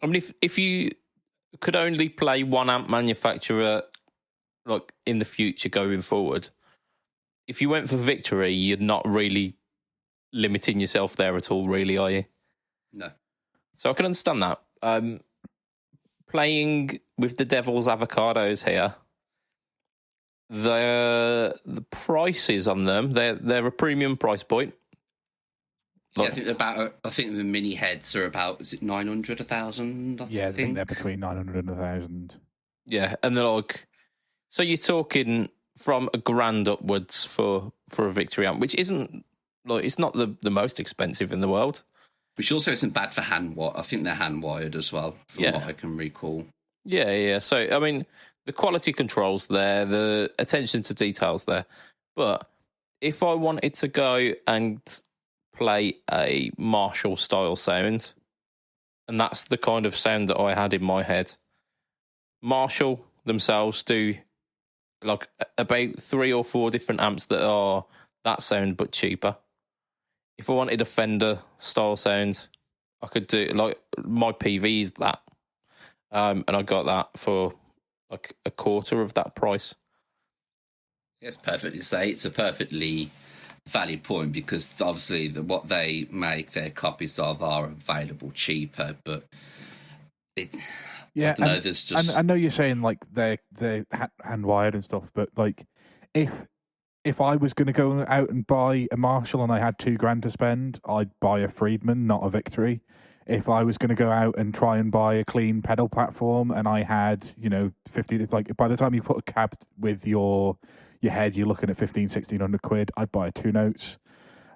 I mean, if you could only play one amp manufacturer, like in the future going forward, if you went for Victory, you're not really limiting yourself there at all, really, are you? No. So I can understand that. Playing with the Devil's Avocados here, the prices on them, they're a premium price point. I think the mini heads are about, is it 900, 1,000? I think they're between 900 and 1,000. Yeah, and they're like, so you're talking from $1,000 upwards for a Victory amp, which isn't it's not the most expensive in the world. Which also isn't bad for hand wired. I think they're hand wired as well, from what I can recall. Yeah. So I mean, the quality control's there, the attention to detail's there. But if I wanted to go and play a Marshall style sound, and that's the kind of sound that I had in my head, Marshall themselves do like about 3 or 4 different amps that are that sound but cheaper. If I wanted a Fender style sound, I could do like my PV is that, and I got that for like a quarter of that price. It's perfectly say it's a perfectly valid point, because obviously what they make their copies of are available cheaper, but it. Yeah, I don't know, there's just. I know you're saying like they're hand wired and stuff, but like if I was going to go out and buy a Marshall and I had $2,000 to spend, I'd buy a Friedman, not a Victory. If I was going to go out and try and buy a clean pedal platform and I had, 50, like by the time you put a cab with your head, you're looking at 1,500-1,600 quid, I'd buy a 2 Notes.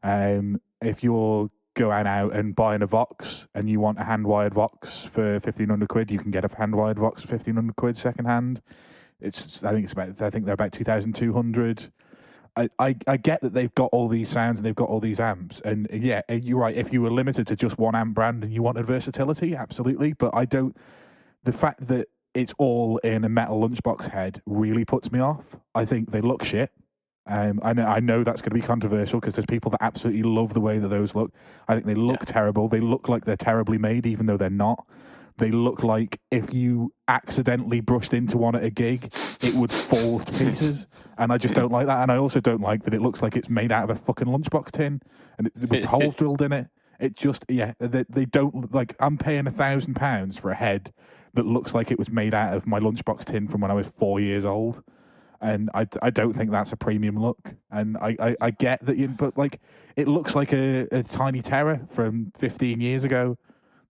If you're going out and buying a Vox and you want a hand-wired Vox for 1,500 quid, you can get a hand-wired Vox for 1,500 quid second hand. I think they're about 2,200. I get that they've got all these sounds and they've got all these amps, and yeah, you're right. If you were limited to just one amp brand and you wanted versatility, absolutely. But I don't. The fact that it's all in a metal lunchbox head really puts me off. I think they look shit. I know that's going to be controversial because there's people that absolutely love the way that those look. I think they look terrible. They look like they're terribly made, even though they're not. They look like if you accidentally brushed into one at a gig, it would fall to pieces. And I just don't like that. And I also don't like that it looks like it's made out of a fucking lunchbox tin and with holes drilled in it. It just, they don't, like, I'm paying £1,000 for a head that looks like it was made out of my lunchbox tin from when I was 4 years old. And I don't think that's a premium look. And I get that, but like, it looks like a Tiny Terror from 15 years ago.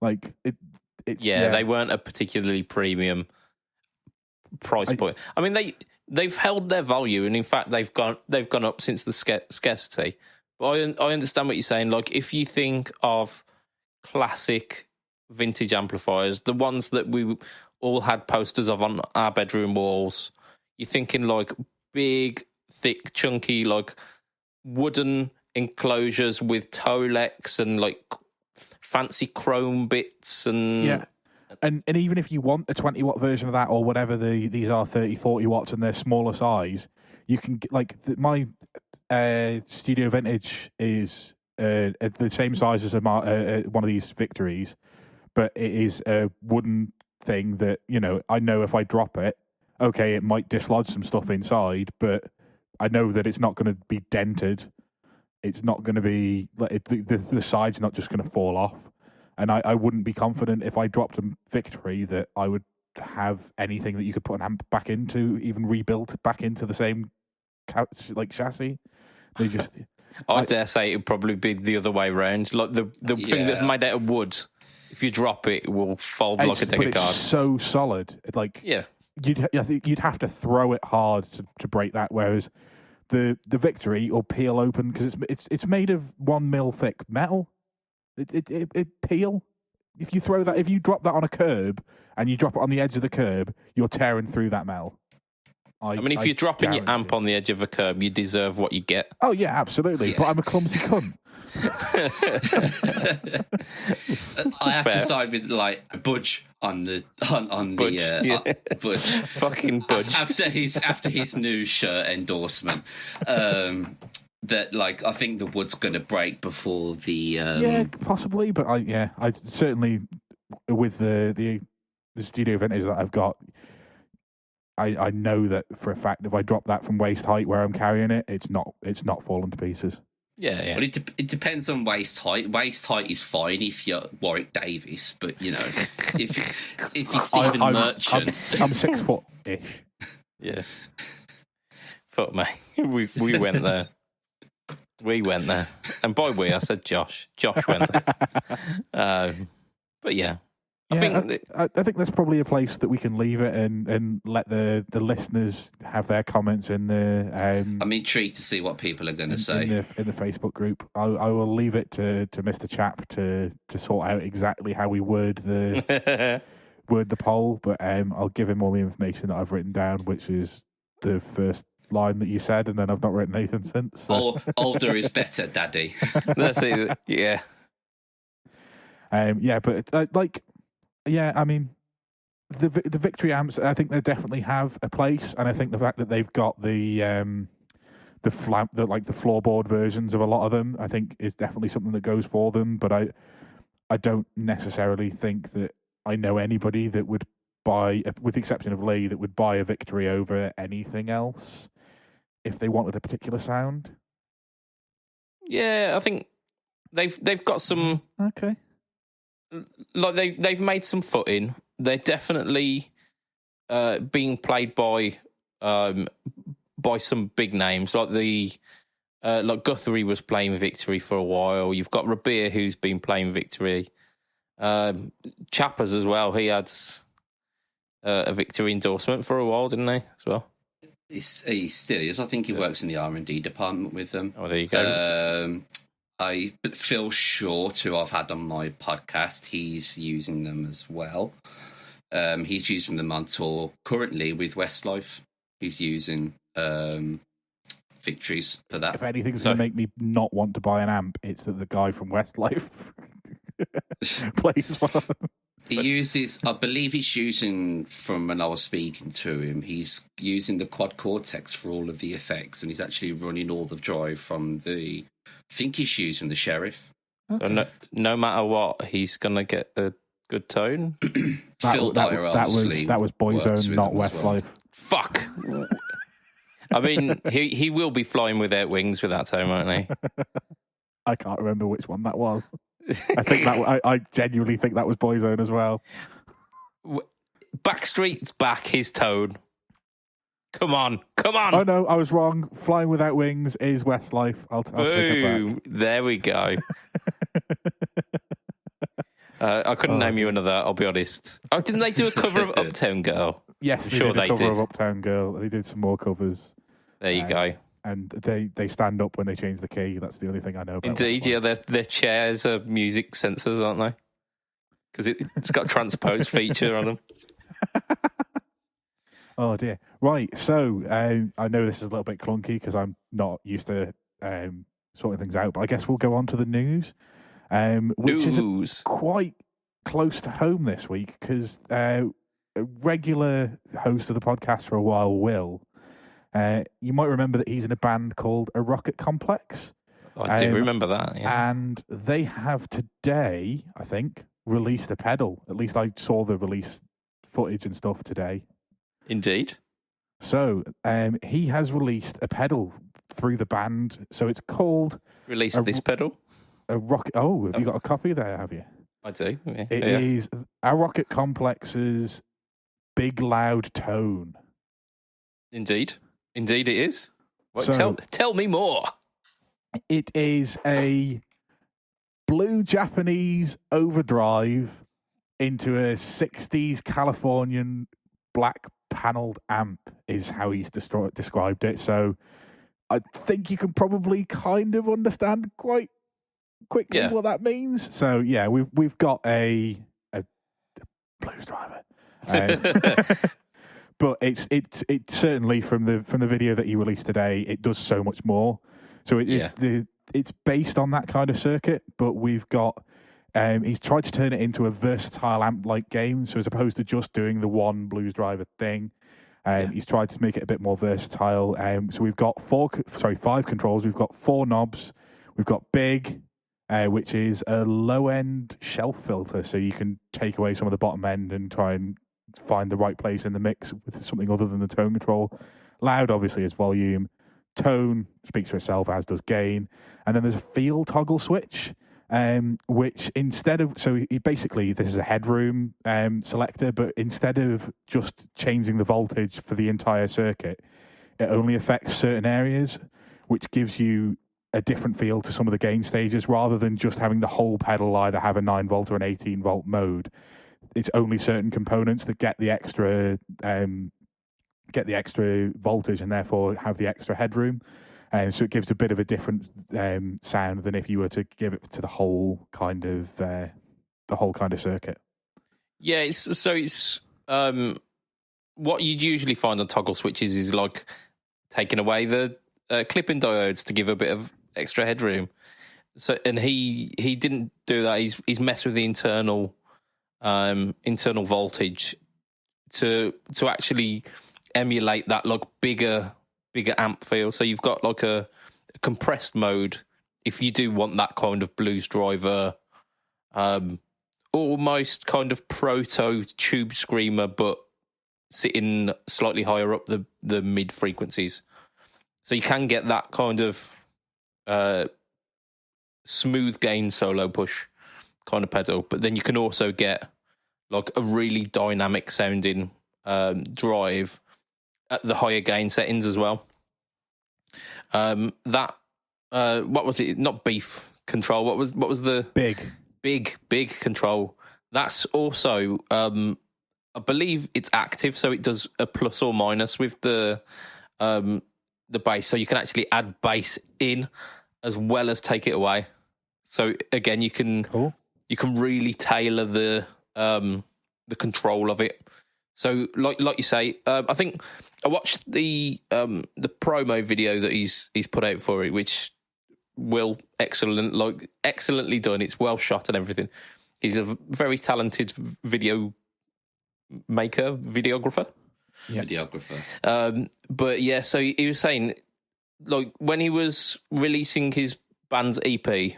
Like, they weren't a particularly premium price point. I mean, they've held their value, and in fact, they've gone up since the scarcity. But I understand what you're saying. Like, if you think of classic vintage amplifiers, the ones that we all had posters of on our bedroom walls, you're thinking like big, thick, chunky, like wooden enclosures with Tolex and like fancy chrome bits and and even if you want a 20-watt version of that or whatever these are 30-40 watts and they're smaller size, you can get like my Studio Vintage is the same size as one of these Victories, but it is a wooden thing that I know if I drop it, okay, it might dislodge some stuff inside, but I know that it's not going to be dented. It's not going to be like the side's not just going to fall off, and I wouldn't be confident if I dropped a Victory that I would have anything that you could put an amp back into, even rebuilt back into the same chassis. They just, I dare say it would probably be the other way around. Like the thing that's made out of wood, if you drop it, it will fold like a deck of cards. It's so solid, you'd have to throw it hard to break that, whereas the Victory will peel open because it's made of 1 mil thick metal. It peel. If you drop that on a curb and you drop it on the edge of the curb, you're tearing through that metal. I mean, if you're dropping your amp on the edge of a curb, you deserve what you get. Oh yeah, absolutely. Yeah. But I'm a clumsy cunt. I have to side with like Budge on the Budge. Fucking Budge. After his new shirt endorsement, that like I think the wood's going to break before the possibly, but I certainly with the Studio Vintage that I've got, I know that for a fact if I drop that from waist height where I'm carrying it, it's not falling to pieces. Yeah. Well, it depends on waist height. Waist height is fine if you're Warwick Davis, but if you're Stephen Merchant, I'm 6 foot ish. Yeah. Fuck me, we went there. We went there, and by we I said Josh. Josh went there. But yeah. I think there's probably a place that we can leave it and let the listeners have their comments in the. I'm intrigued to see what people are going to say in the Facebook group. I will leave it to Mr. Chap to sort out exactly how we word the word the poll, but I'll give him all the information that I've written down, which is the first line that you said, and then I've not written anything since. So. Older is better, Daddy. That's it. Yeah. But I mean, the victory amps, I think they definitely have a place, and I think the fact that they've got the floorboard versions of a lot of them, I think is definitely something that goes for them. But I don't necessarily think that I know anybody that would buy, with the exception of Lee, that would buy a victory over anything else if they wanted a particular sound. Yeah, I think they've got some. Okay. Like they've made some footing. They're definitely being played by some big names, like like Guthrie was playing Victory for a while. You've got Rabir who's been playing Victory. Chappers as well. He had a Victory endorsement for a while, didn't he? As well. He still is. I think he works in the R&D department with them. Oh, there you go. Phil Short, who I've had on my podcast, he's using them as well. He's using them on tour currently with Westlife. He's using victories for that. If anything's going to make me not want to buy an amp, it's that the guy from Westlife plays one. He uses, I believe he's using, from when I was speaking to him, he's using the Quad Cortex for all of the effects, and he's actually running all the drive from I think he's using the Sheriff. Okay. So no matter what, he's going to get a good tone. Phil Dyer, obviously. That was Boyzone, not Westlife. Well. Fuck. I mean, he will be flying without wings with that tone, won't he? I can't remember which one that was. I think I genuinely think that was Boyzone as well. Backstreet's back, his tone. Come on. Oh no, I was wrong. Flying Without Wings is Westlife. I'll take it back. There we go. I couldn't name you another, I'll be honest. Oh, didn't they do a cover of Uptown Girl? Yes, they did a cover of Uptown Girl. They did some more covers. There you go. And they stand up when they change the key. That's the only thing I know about. Indeed, yeah. Their chairs are music sensors, aren't they? Because it's got a transpose feature on them. Oh dear. Right. So I know this is a little bit clunky because I'm not used to sorting things out, but I guess we'll go on to the news, which is quite close to home this week because a regular host of the podcast for a while, Will. You might remember that he's in a band called A Rocket Complex. I do remember that, yeah. And they have today, I think, released a pedal. At least I saw the release footage and stuff today. Indeed. So he has released a pedal through the band. So it's called... Released this pedal? A rocket. Oh, have you got a copy there, have you? I do, yeah. It is A Rocket Complex's Big Loud Tone. Indeed it is. Well, tell me more. It is a blue Japanese overdrive into a 60s Californian black panelled amp is how he's described it. So I think you can probably kind of understand quite quickly what that means. So yeah, we've got a blues driver. But it's certainly from the video that he released today, it does so much more. So it's based on that kind of circuit, but we've got he's tried to turn it into a versatile amp-like game. So as opposed to just doing the one blues driver thing, he's tried to make it a bit more versatile. So we've got 5 controls. We've got 4 knobs. We've got big, which is a low-end shelf filter, so you can take away some of the bottom end and try and find the right place in the mix with something other than the tone control. Loud, obviously, is volume. Tone speaks for itself, as does gain. And then there's a field toggle switch, which instead of... So basically, this is a headroom selector, but instead of just changing the voltage for the entire circuit, it only affects certain areas, which gives you a different feel to some of the gain stages, rather than just having the whole pedal either have a 9-volt or an 18-volt mode. It's only certain components that get the extra voltage and therefore have the extra headroom. So it gives a bit of a different sound than if you were to give it to the whole kind of circuit. Yeah, it's what you'd usually find on toggle switches is like taking away the clipping diodes to give a bit of extra headroom. So, and he didn't do that. He's messed with the internal voltage to actually emulate that like bigger amp feel. So you've got like a compressed mode if you do want that kind of blues driver, almost kind of proto tube screamer, but sitting slightly higher up the mid frequencies. So you can get that kind of smooth gain solo push kind of pedal, but then you can also get like a really dynamic sounding drive at the higher gain settings as well. What was it? Not beef control. What was the big control? That's also I believe it's active, so it does a plus or minus with the bass. So you can actually add bass in as well as take it away. So again, you can really tailor the control of it. So like you say, I think I watched the promo video that he's put out for it, which excellently done. It's well shot and everything. He's a very talented videographer. Yeah. Videographer. But yeah, so he was saying, like, when he was releasing his band's EP,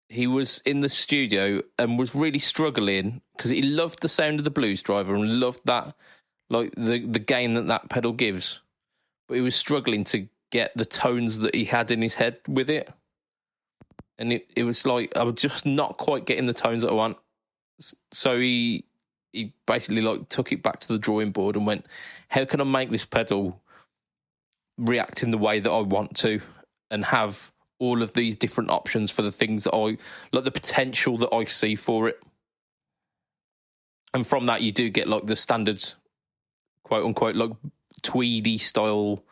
he was in the studio and was really struggling because he loved the sound of the blues driver and loved that, like the gain that pedal gives. But he was struggling to get the tones that he had in his head with it. And it was like, I was just not quite getting the tones that I want. So he basically like took it back to the drawing board and went, how can I make this pedal react in the way that I want to and have all of these different options for the things that I like, the potential that I see for it. And from that, you do get like the standard, quote unquote, like tweedy style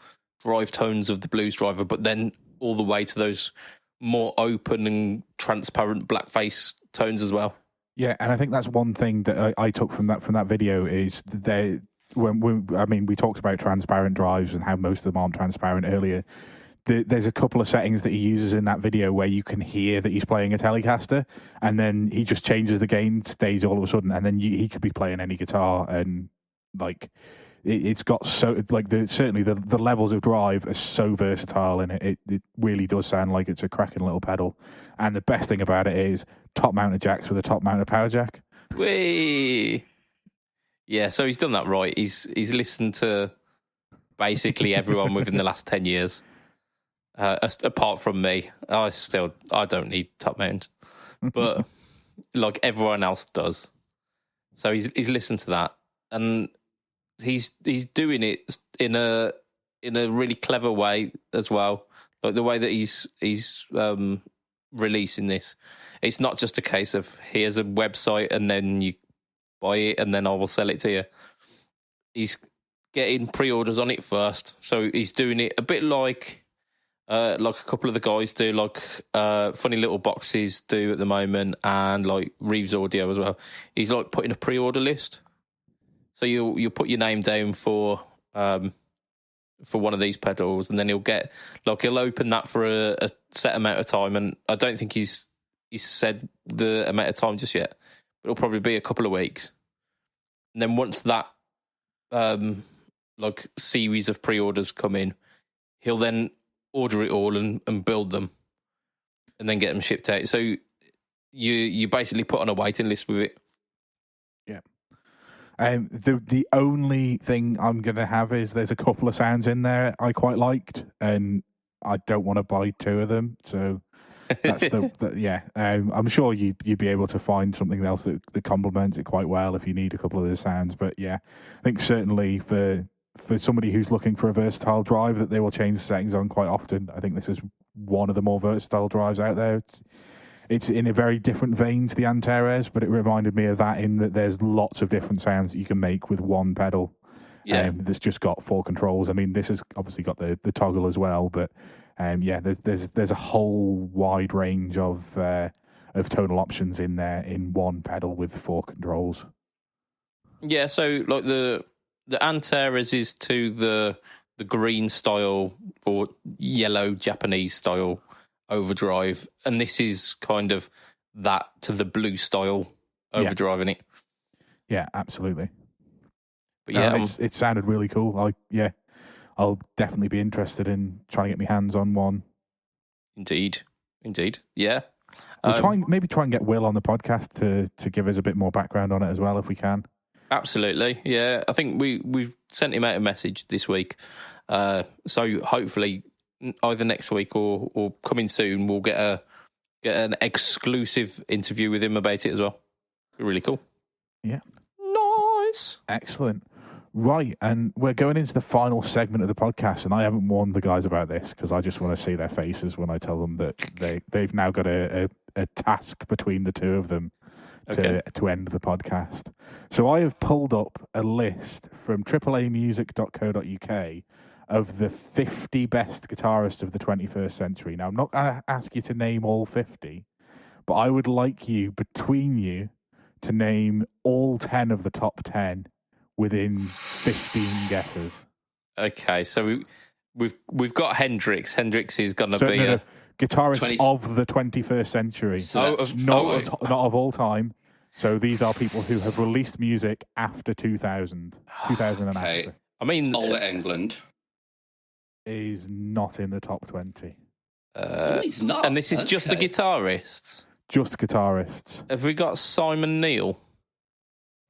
drive tones of the blues driver, but then all the way to those more open and transparent blackface tones as well. Yeah, and I think that's one thing that I took from that video is we talked about transparent drives and how most of them aren't transparent earlier. There's a couple of settings that he uses in that video where you can hear that he's playing a Telecaster, and then he just changes the gain stage all of a sudden, and then he could be playing any guitar, and like it's got so like certainly the levels of drive are so versatile, and it really does sound like it's a cracking little pedal. And the best thing about it is top mounted jacks with a top mounted power jack. Whee! Yeah, so he's done that right. He's listened to basically everyone within the last 10 years. Apart from me, I don't need top mount, but like everyone else does. So he's listened to that, and he's doing it in a really clever way as well. Like the way that he's releasing this, it's not just a case of here's a website and then you buy it and then I will sell it to you. He's getting pre-orders on it first, so he's doing it a bit like a couple of the guys do, like Funny Little Boxes do at the moment, and like Reeves Audio as well. He's like putting a pre-order list, so you'll put your name down for one of these pedals, and then he'll open that for a set amount of time. And I don't think he's said the amount of time just yet, but it'll probably be a couple of weeks. And then once that like series of pre-orders come in, he'll then order it all and build them and then get them shipped out. So you basically put on a waiting list with it. Yeah. The only thing I'm going to have is there's a couple of sounds in there I quite liked, and I don't want to buy two of them. So that's I'm sure you'd be able to find something else that complements it quite well if you need a couple of those sounds. But yeah, I think certainly for somebody who's looking for a versatile drive that they will change the settings on quite often, I think this is one of the more versatile drives out there. It's in a very different vein to the Antares, but it reminded me of that in that there's lots of different sounds that you can make with one pedal. Yeah, that's just got 4 controls. I mean, this has obviously got the toggle as well, but there's a whole wide range of tonal options in there in one pedal with 4 controls. Yeah, so like the Antares is to the green style or yellow Japanese style overdrive, and this is kind of that to the blue style overdrive in it. Yeah, absolutely. But yeah, it sounded really cool. I'll definitely be interested in trying to get my hands on one. Indeed. Yeah. We'll try and get Will on the podcast to give us a bit more background on it as well, if we can. Absolutely, yeah. I think we've sent him out a message this week, so hopefully either next week or coming soon we'll get an exclusive interview with him about it as well. Really cool. Yeah, nice, excellent. Right, and we're going into the final segment of the podcast, and I haven't warned the guys about this because I just want to see their faces when I tell them that they've now got a task between the two of them to end the podcast. So I have pulled up a list from AAAmusic.co.uk of the 50 best guitarists of the 21st century. Now, I'm not going to ask you to name all 50, but I would like you, between you, to name all 10 of the top 10 within 15 guesses. Okay, so we've got Hendrix. Hendrix is going to be guitarists of the 21st century, So not of all time. So these are people who have released music after 2000 and after. I mean, All England Is not in the top 20. he's not. and this is just the guitarists. Just guitarists. Have we got Simon Neil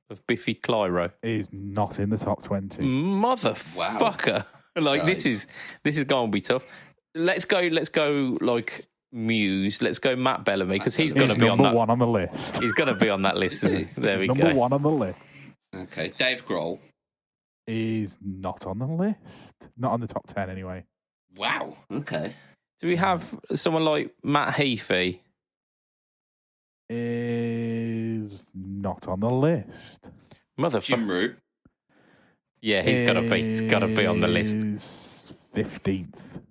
of Biffy Clyro? Is not in the top 20. Motherfucker! Like this is going to be tough. Let's go like Muse. Let's go Matt Bellamy because he's going to be on that. Number one on the list. He's going to be on that list. Isn't he? There we go. Number one on the list. Okay, Dave Grohl. Is not on the list. Not on the top 10 anyway. Wow. Okay. Do we have someone like Matt Heafy? Is not on the list. Motherfucker. Jim Root. Yeah, he's got to be. He's got to be on the list. 15th.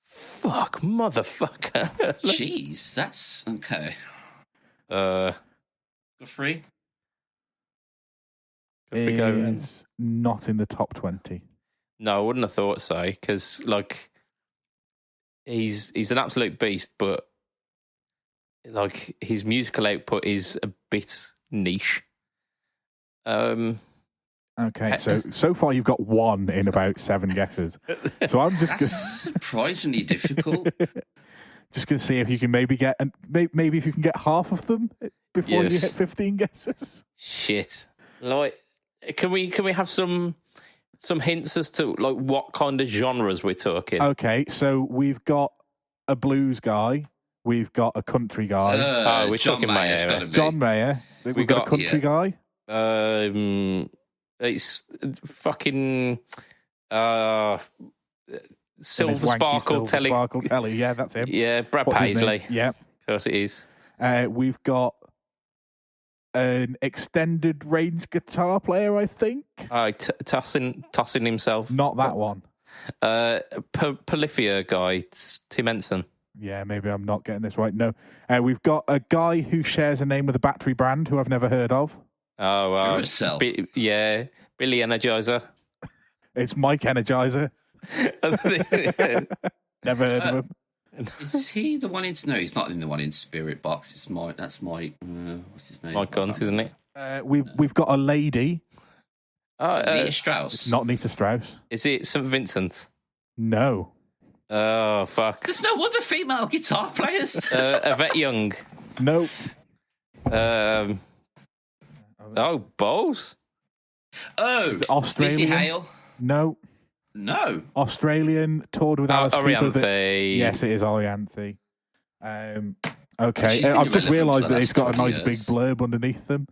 Fuck, motherfucker. Jeez, that's okay. Free. Is not in the top 20. No, I wouldn't have thought so because, like, he's an absolute beast, but like his musical output is a bit niche. Okay, so far you've got one in about 7 guesses. So I'm just surprisingly difficult. Just going to see if you can maybe get maybe if you can get half of them before you hit 15 guesses. Shit. Like, can we have some hints as to like what kind of genres we're talking? Okay, so we've got a blues guy, we've got a country guy. We're John talking Mayer. John Mayer. We've got a country guy. It's fucking Silver Sparkle Telly. Sparkle Telly, yeah, that's him. Yeah, Brad What's his Paisley. name? Yeah. Of course it is. We've got an extended range guitar player, I think. Tossing himself. Not that one. Polyphia guy, Tim Henson. Yeah, maybe I'm not getting this right. No. We've got a guy who shares a name with a battery brand who I've never heard of. Oh, well. Duracell. Billy Energizer. It's Mike Energizer. Never heard of him. Is he the one in? No, he's not in the one in Spirit Box. It's Mike. That's Mike. What's his name? Mike Gunt, isn't it? We've got a lady. Nita Strauss. Not Nita Strauss. Is it St. Vincent? No. Oh, fuck. There's no other female guitar players. Yvette Young. No. Bowles? Oh, Australian. Lizzie Hale. No. Australian, toured with Alice Cooper. Orianthe. Yes, it is Orianthe. Okay, She's been I've just irrelevant realised for the that it's last got a 20 nice big years. blurb underneath them.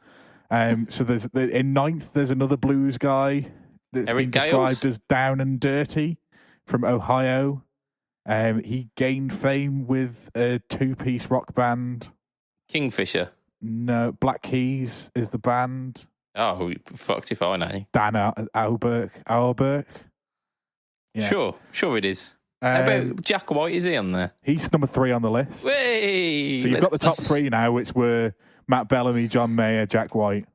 So there's in 9th, there's another blues guy that's Eric been described Gales? as Down and Dirty from Ohio. He gained fame with a 2-piece rock band. Kingfisher. No, Black Keys is the band. Oh, fucked if I know. Dan Auerbach. Yeah. Sure it is. How about Jack White? Is he on there? He's number 3 on the list. Whey! So you've got the top 3 now, which were Matt Bellamy, John Mayer, Jack White.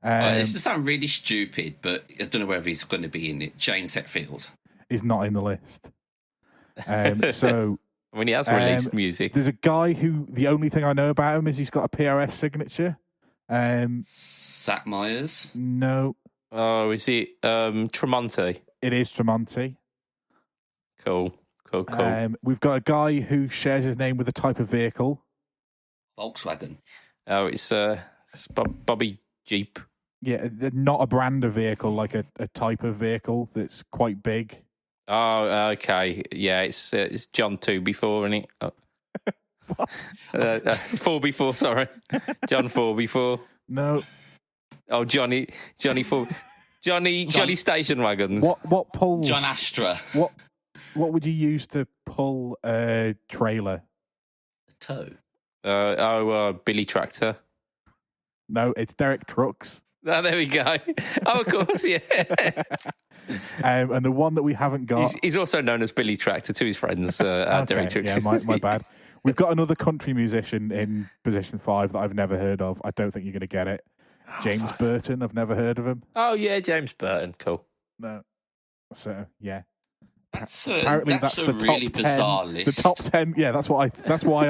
This does sound really stupid, but I don't know whether he's going to be in it. James Hetfield is not in the list. So I mean, he has released music. There's a guy who the only thing I know about him is he's got a PRS signature. Zach Myers? No. Oh, is it Tremonti? It is Tremonti. Cool. We've got a guy who shares his name with a type of vehicle. Volkswagen. Oh, it's Bobby Jeep. Yeah, not a brand of vehicle, like a type of vehicle that's quite big. Oh, okay. Yeah, it's John 2 before, isn't it? Oh. 4 before, sorry. John 4 before. No. Oh, Johnny 4. Johnny Station Wagons. What pulls? John Astra. What would you use to pull a trailer? A tow. Billy Tractor. No, it's Derek Trucks. Oh, there we go. Oh, of course, yeah. And the one that we haven't got... He's also known as Billy Tractor to his friends, Derek Trucks. Yeah, my bad. We've got another country musician in position 5 that I've never heard of. I don't think you're going to get it. James Burton, I've never heard of him. Oh, yeah, James Burton. Cool. No. So, yeah. That's the really top 10, bizarre list. The top 10, yeah, that's why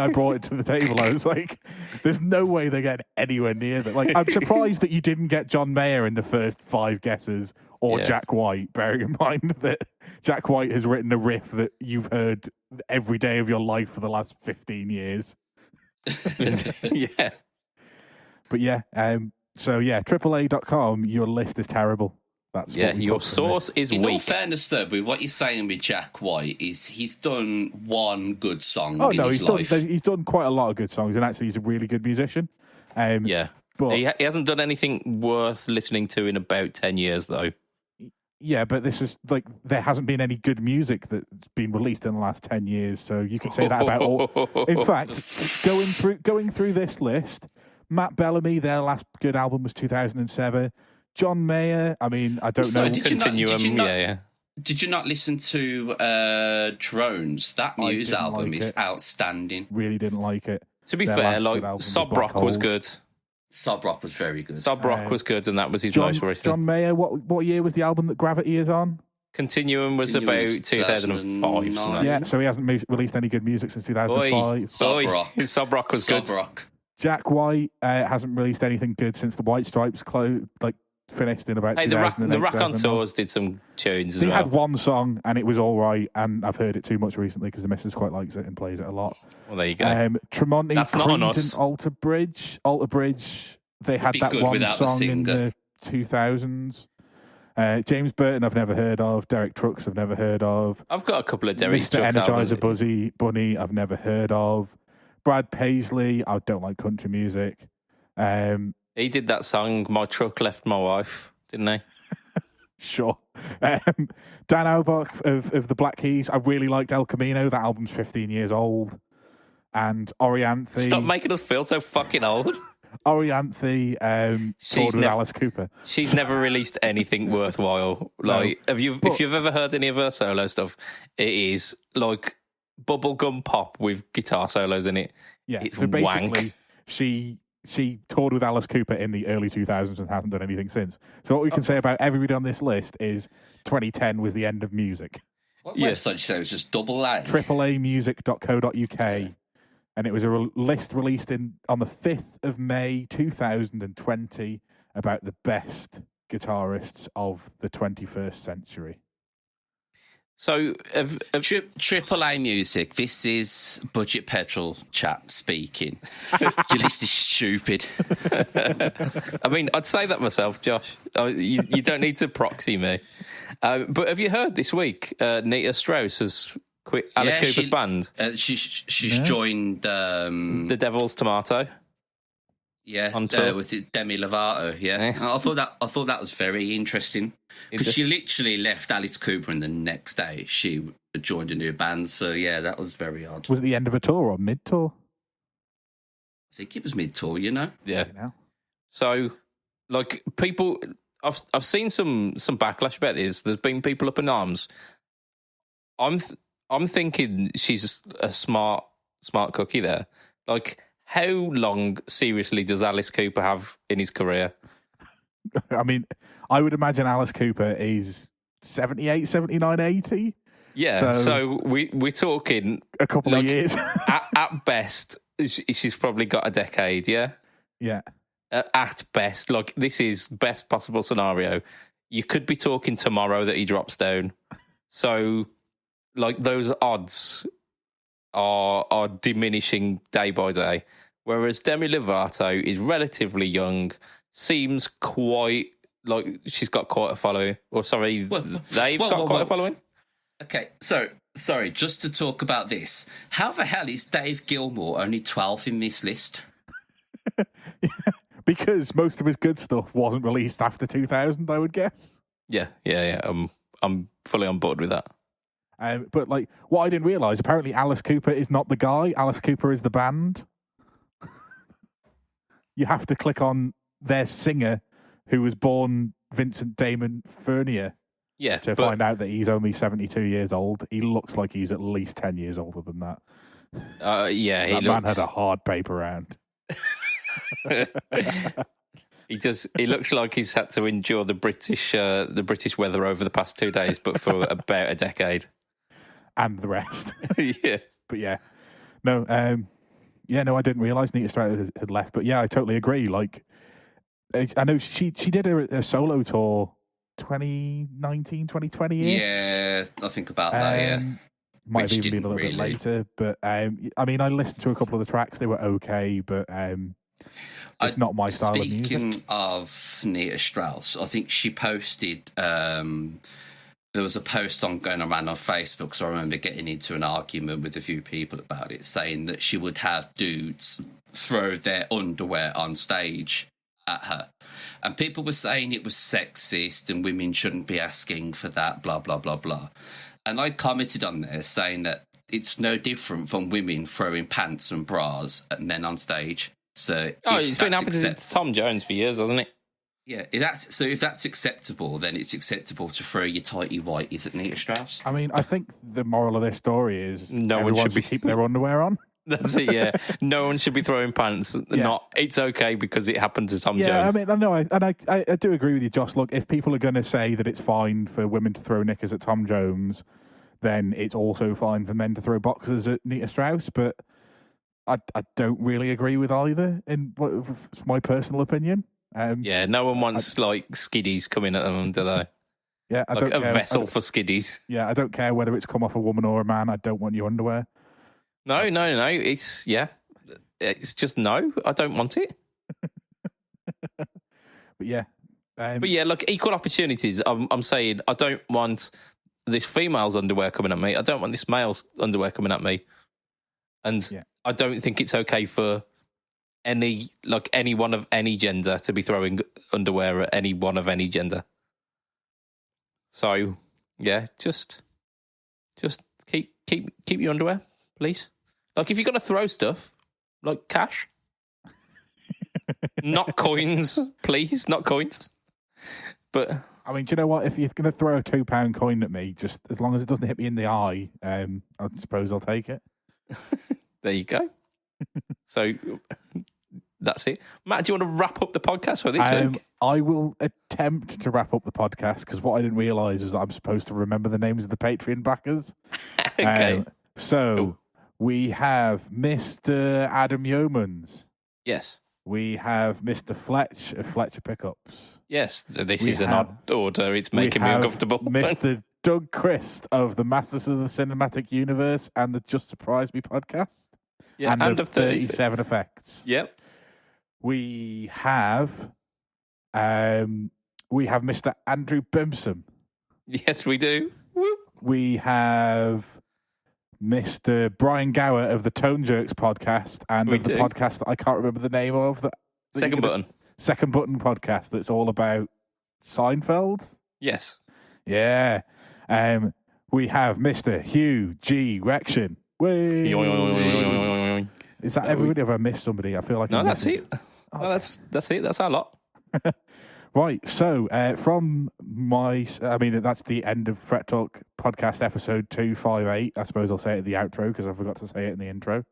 I brought it to the table. I was like, there's no way they get anywhere near that. Like, I'm surprised that you didn't get John Mayer in the first 5 guesses or Jack White, bearing in mind that Jack White has written a riff that you've heard every day of your life for the last 15 years. Yeah. But yeah, so yeah, AAA.com, your list is terrible. That's your source is weak. In all fairness, though, with what you're saying with Jack White is he's done one good song in his life. He's done quite a lot of good songs, and actually he's a really good musician. Yeah, but he hasn't done anything worth listening to in about 10 years, though. Yeah, but this is like there hasn't been any good music that's been released in the last 10 years, so you can say that about all. In fact, going through this list, Matt Bellamy, their last good album was 2007. John Mayer, I mean, I don't know. Did you not listen to Drones? That Muse album is outstanding. Really didn't like it. To be fair, like Sob Rock was good. Sob Rock was very good. Sob Rock was good, and that was his most recent. John Mayer, what year was the album that Gravity is on? Continuum was about 2005. Yeah, so he hasn't released any good music since 2005. Sob Rock was good. Jack White hasn't released anything good since the White Stripes finished in about 2008. The Raconteurs did some tunes as well. He had one song and it was all right, and I've heard it too much recently because the missus quite likes it and plays it a lot. Well, there you go. Tremonti, That's not on us. Alter Bridge, they had that one song in the 2000s. James Burton I've never heard of. Derek Trucks I've never heard of. I've got a couple of Derek Trucks Energizer Bunny I've never heard of. Brad Paisley, I don't like country music. He did that song, My Truck Left My Wife, didn't he? Sure. Dan Auerbach of the Black Keys, I really liked El Camino. That album's 15 years old. And Orianthe. Stop making us feel so fucking old. Orianthe toured with Alice Cooper. She's never released anything worthwhile. Like, if you've ever heard any of her solo stuff, it is like bubblegum pop with guitar solos in it. Yeah, it's so basically, wank. She toured with Alice Cooper in the early 2000s and hasn't done anything since. So what we can say about everybody on this list is 2010 was the end of music. What website did you say? It was just AAAmusic.co.uk. And it was a list released on the 5th of May 2020 about the best guitarists of the 21st century. So, AAA Music, this is Budget Petrol Chap speaking. Your list is stupid. I mean, I'd say that myself, Josh. You don't need to proxy me. But have you heard this week, Nita Strauss has quit Alice Cooper's band? She's joined... The Devil's Tomato. Yeah, was it Demi Lovato? Yeah, I thought that was very interesting because she literally left Alice Cooper, and the next day she joined a new band. So yeah, that was very odd. Was it the end of a tour or mid-tour? I think it was mid-tour. You know. Yeah. So, like, people, I've seen some backlash about this. There's been people up in arms. I'm I'm thinking she's a smart cookie there. Like, how long, seriously, does Alice Cooper have in his career? I mean, I would imagine Alice Cooper is 78, 79, 80. Yeah, so we're talking a couple of years. at best, she's probably got a decade, yeah? Yeah. At best. Like, this is best possible scenario. You could be talking tomorrow that he drops down. So, like, those odds are diminishing day by day. Whereas Demi Lovato is relatively young, seems quite like she's got quite a following. Or sorry, they've got quite a following. Okay, so sorry, just to talk about this. How the hell is Dave Gilmour only 12 in this list? Because most of his good stuff wasn't released after 2000, I would guess. Yeah. I'm fully on board with that. But like, what I didn't realise, apparently Alice Cooper is not the guy. Alice Cooper is the band. You have to click on their singer, who was born Vincent Damon Furnier. Yeah, to find out that he's only 72 years old. He looks like he's at least 10 years older than that. Yeah, that man had a hard paper round. He looks like he's had to endure the British weather over the past 2 days, but for about a decade. And the rest. Yeah. But yeah. No, I didn't realise Nita Strauss had left. But yeah, I totally agree. Like, I know she did a solo tour 2019, 2020. Yeah, I think about that, yeah. Might Which have even been a little bit later. But, I mean, I listened to a couple of the tracks. They were okay, but it's not my style of music. Speaking of Nita Strauss, I think she posted... there was a post going around on Facebook, so I remember getting into an argument with a few people about it, saying that she would have dudes throw their underwear on stage at her. And people were saying it was sexist and women shouldn't be asking for that, blah, blah, blah, blah. And I commented on there saying that it's no different from women throwing pants and bras at men on stage. So it's been happening to Tom Jones for years, hasn't it? Yeah, if that's acceptable, then it's acceptable to throw your tighty whities at Nita Strauss. I mean, I think the moral of this story is no one should keep their underwear on. That's it, yeah. No one should be throwing pants. Yeah. It's okay because it happened to Tom Jones. Yeah, I mean, I know, I do agree with you, Josh. Look, if people are going to say that it's fine for women to throw knickers at Tom Jones, then it's also fine for men to throw boxers at Nita Strauss. But I don't really agree with either, in my personal opinion. No one wants like skiddies coming at them, do they? Yeah, I like don't care. A vessel for skiddies. Yeah, I don't care whether it's come off a woman or a man. I don't want your underwear. No. It's just no. I don't want it. But yeah, look, equal opportunities. I'm saying I don't want this female's underwear coming at me. I don't want this male's underwear coming at me. And I don't think it's okay for anyone of any gender to be throwing underwear at anyone of any gender. So yeah, just keep your underwear, please. Like, if you're gonna throw stuff, like cash, not coins, please, not coins. But I mean, do you know what? If you're gonna throw a £2 coin at me, just as long as it doesn't hit me in the eye, I suppose I'll take it. There you go. So that's it. Matt, do you want to wrap up the podcast for this week? I will attempt to wrap up the podcast, because what I didn't realise is that I'm supposed to remember the names of the Patreon backers. Okay. So we have Mr. Adam Yeomans. Yes. We have Mr. Fletch of Fletcher Pickups. Yes, this is an odd order. It's making me uncomfortable. Mr. Doug Christ of the Masters of the Cinematic Universe and the Just Surprise Me podcast. Yeah, and of 37 Effects. Yep. We have Mr. Andrew Bimson. Yes, we do. Woo. We have Mr. Brian Gower of the Tone Jerks podcast and the podcast that I can't remember the name of. Second Button podcast that's all about Seinfeld. Yes. Yeah. We have Mr. Hugh G. Rection. Is that everybody? Have I missed somebody? I feel like that's it. Oh. No, that's it. That's our lot. Right, so from that's the end of Fret Talk podcast episode 258. I suppose I'll say it in the outro because I forgot to say it in the intro.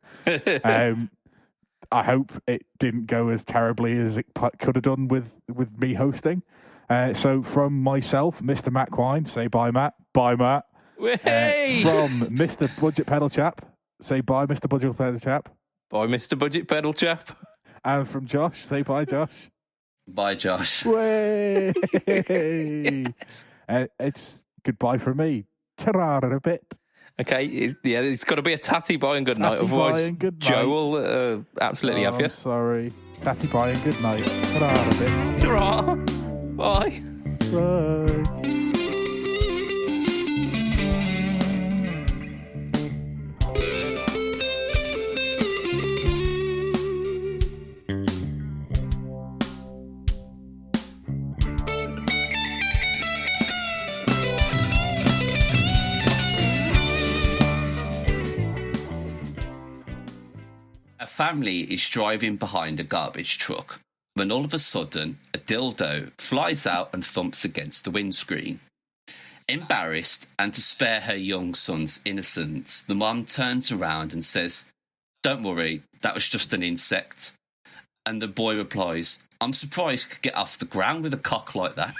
I hope it didn't go as terribly as it could have done with me hosting. So from myself, Mr. Matt Quine, say bye, Matt. Bye, Matt. Hey! From Mr. BudgetPedalChap, say bye, Mr. BudgetPedalChap. Bye, Mr. BudgetPedalChap. And from Josh, say bye, Josh. Bye, Josh. Way! It's goodbye from me. Ta-ra in a bit. Okay, it's got to be a tatty bye and good night. Tatty Otherwise, bye and good Joe night. will absolutely have you. I'm sorry. Tatty bye and good night. Ta-ra in a bit. Ta-ra. Bye. Bye. A family is driving behind a garbage truck when all of a sudden a dildo flies out and thumps against the windscreen. Embarrassed and to spare her young son's innocence, the mum turns around and says, "Don't worry, that was just an insect." And the boy replies, "I'm surprised you could get off the ground with a cock like that."